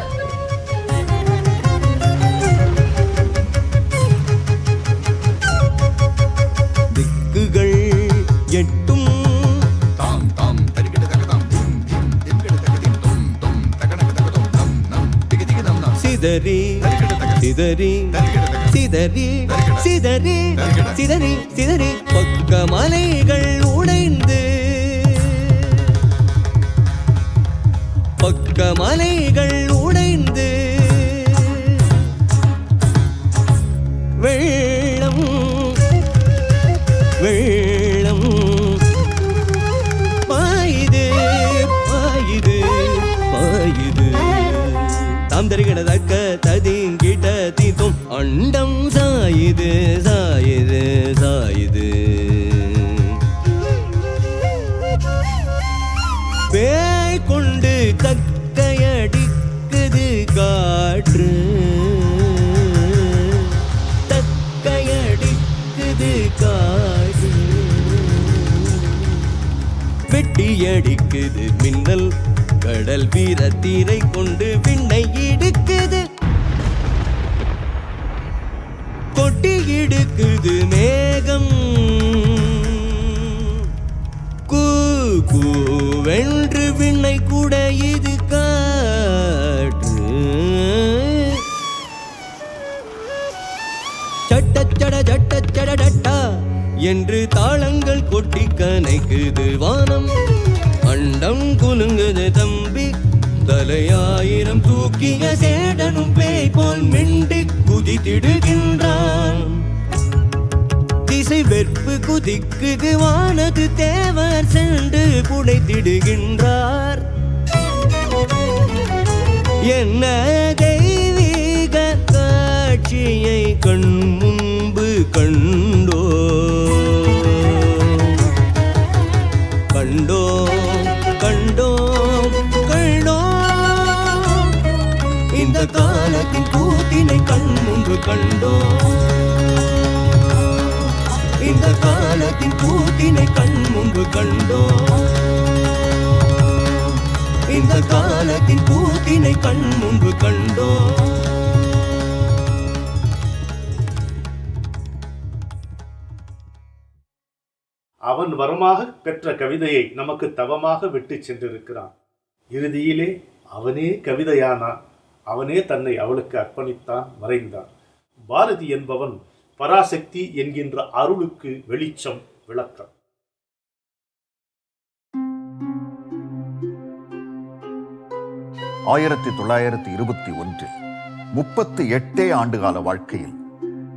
திக்குகள் எட்டும் சிதறி சிதறி சிதறி சிதறி சிதறி சிதறி பக்க மலைகள் உடைந்து, பக்க மலைகள் உடைந்து வெள்ளம் வெள்ளம் பாயுது பாயுது பாயுது. தாம் தருகிடதக்க ததிங்கிட்ட தீத்தும் அண்டம் சாயுது சாயுது சாயுது. பேய் கொண்டு தக்கையடிக்குது காற்று, தக்கையடிக்குது காற்று. வெட்டி அடிக்குது மின்னல், கடல் வீரத்தீரை கொண்டு விண்ணை இடுக்குது. கொட்டி இடுக்குது மேகம், கூவென்று விண்ணை கூட இது காற்று. சட்டச்சட சட்டச்சட டட்டா என்று தாளங்கள் கொட்டி கனைக்குது வானம். அண்டம் குலுங்குது தம்பி, தலையாயிரம் தூக்கிய சேடனும் பேய் போல் மிண்டி குதித்திடுகின்றான். திசை வெற்பு குதிக்குது வானது, தேவர் சென்று புடைத்திடுகின்றார். என்ன தெய்வீக காட்சியை கண் முன்பு கண்டோ கண்டோ கண்டோ கண்டோ. இந்த காலத்தின் கூத்தினை கண் முன்பு கண்டோ, இந்த காலத்தின் கூத்தினை கண் முன்பு கண்டோ, இந்த காலத்தின் கூத்தினை கண் முன்பு கண்டோ. அவன் வரமாக பெற்ற கவிதையை நமக்கு தவமாக விட்டு சென்றிருக்கிறான். இறுதியிலே அவனே கவிதையானான். அவனே தன்னை அவளுக்கு அர்ப்பணித்தான், மறைந்தான். பாரதி என்பவன் பராசக்தி என்கின்ற அருளுக்கு வெளிச்சம், விளக்கம். ஆயிரத்தி 1921 38 ஆண்டுகால வாழ்க்கையில்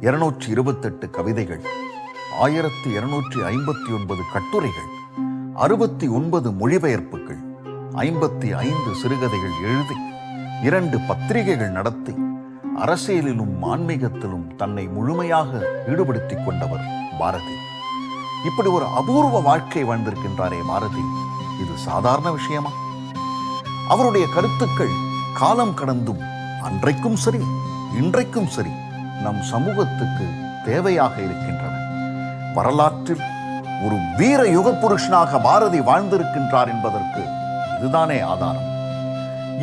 228 கவிதைகள், 1259 கட்டுரைகள், 69 மொழிபெயர்ப்புகள், 55 சிறுகதைகள் எழுதி, 2 பத்திரிகைகள் நடத்தி, அரசியலிலும் ஆன்மீகத்திலும் தன்னை முழுமையாக ஈடுபடுத்திக் கொண்டவர் பாரதி. இப்படி ஒரு அபூர்வ வாழ்க்கை வாழ்ந்திருக்கின்றாரே பாரதி, இது சாதாரண விஷயமா? அவருடைய கருத்துக்கள் காலம் கடந்தும் அன்றைக்கும் சரி இன்றைக்கும் சரி நம் சமூகத்துக்கு தேவையாக இருக்கின்றன. வரலாற்றில் ஒரு வீர யுக புருஷனாக பாரதி வாழ்ந்திருக்கின்றார் என்பதற்கு இதுதானே ஆதாரம்.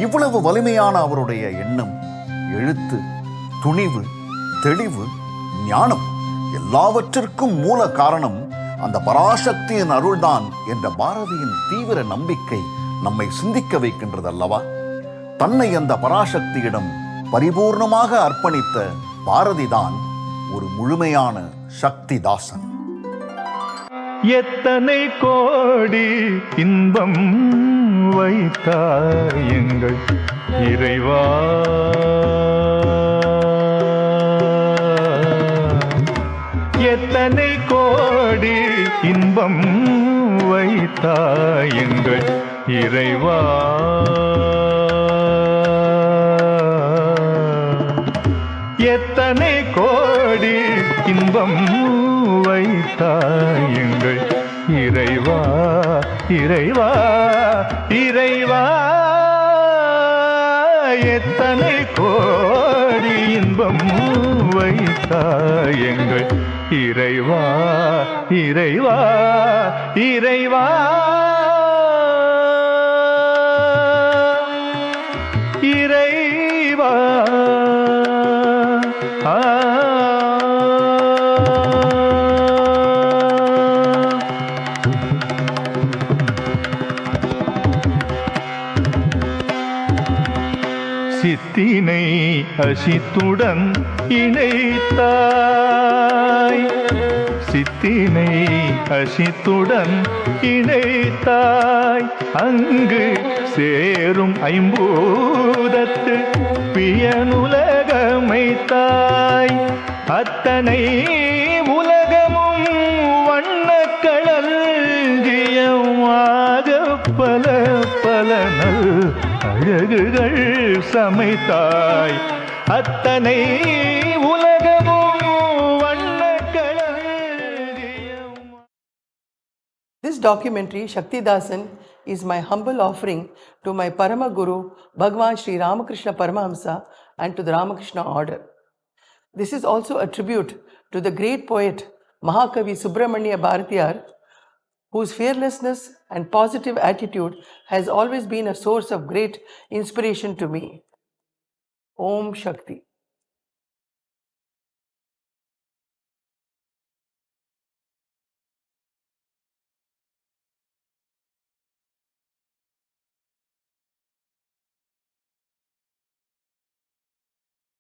இவ்வளவு வலிமையான அவருடைய எண்ணம், எழுத்து, துணிவு, தெளிவு, ஞானம் எல்லாவற்றிற்கும் மூல காரணம் அந்த பராசக்தியின் அருள்தான் என்ற பாரதியின் தீவிர நம்பிக்கை நம்மை சிந்திக்க வைக்கின்றது அல்லவா? தன்னை அந்த பராசக்தியிடம் பரிபூர்ணமாக அர்ப்பணித்த பாரதிதான் ஒரு முழுமையான சக்தி தாசன். எத்தனை கோடி இன்பம் வைத்தாய் எங்கள் இறைவா, எத்தனை கோடி இன்பம் வைத்தாய் எங்கள் இறைவா, எத்தனை கோடி இன்பம் வைத்தாய் எங்கள் இறைவா, இறைவா, இறைவா, எத்தனை கோடி இன்பம் வைத்தாய் எங்கள் இறைவா, இறைவா, இறைவா, இறைவா. சித்தினை அசித்துடன் இணைத்தாய், சித்தினை அசித்துடன் இணைத்தாய், அங்கு சேரும் ஐம்பூதத்து பியனுலகமைத்தாய், அத்தனை உலகமும் வண்ணக்களஞ்சியமாக பல பல நல் அழகுகள் சமைத்தாய், அத்தனை உலகமும் வண்ணக்களஞ்சியம். This documentary, Shakti Dasan, is my humble offering to my Parama Guru, Bhagwan Sri Ramakrishna Paramahamsa, and to the Ramakrishna order. This is also a tribute to the great poet Mahakavi Subramanya Bharatiyar, whose fearlessness and positive attitude has always been a source of great inspiration to me. Om Shakti.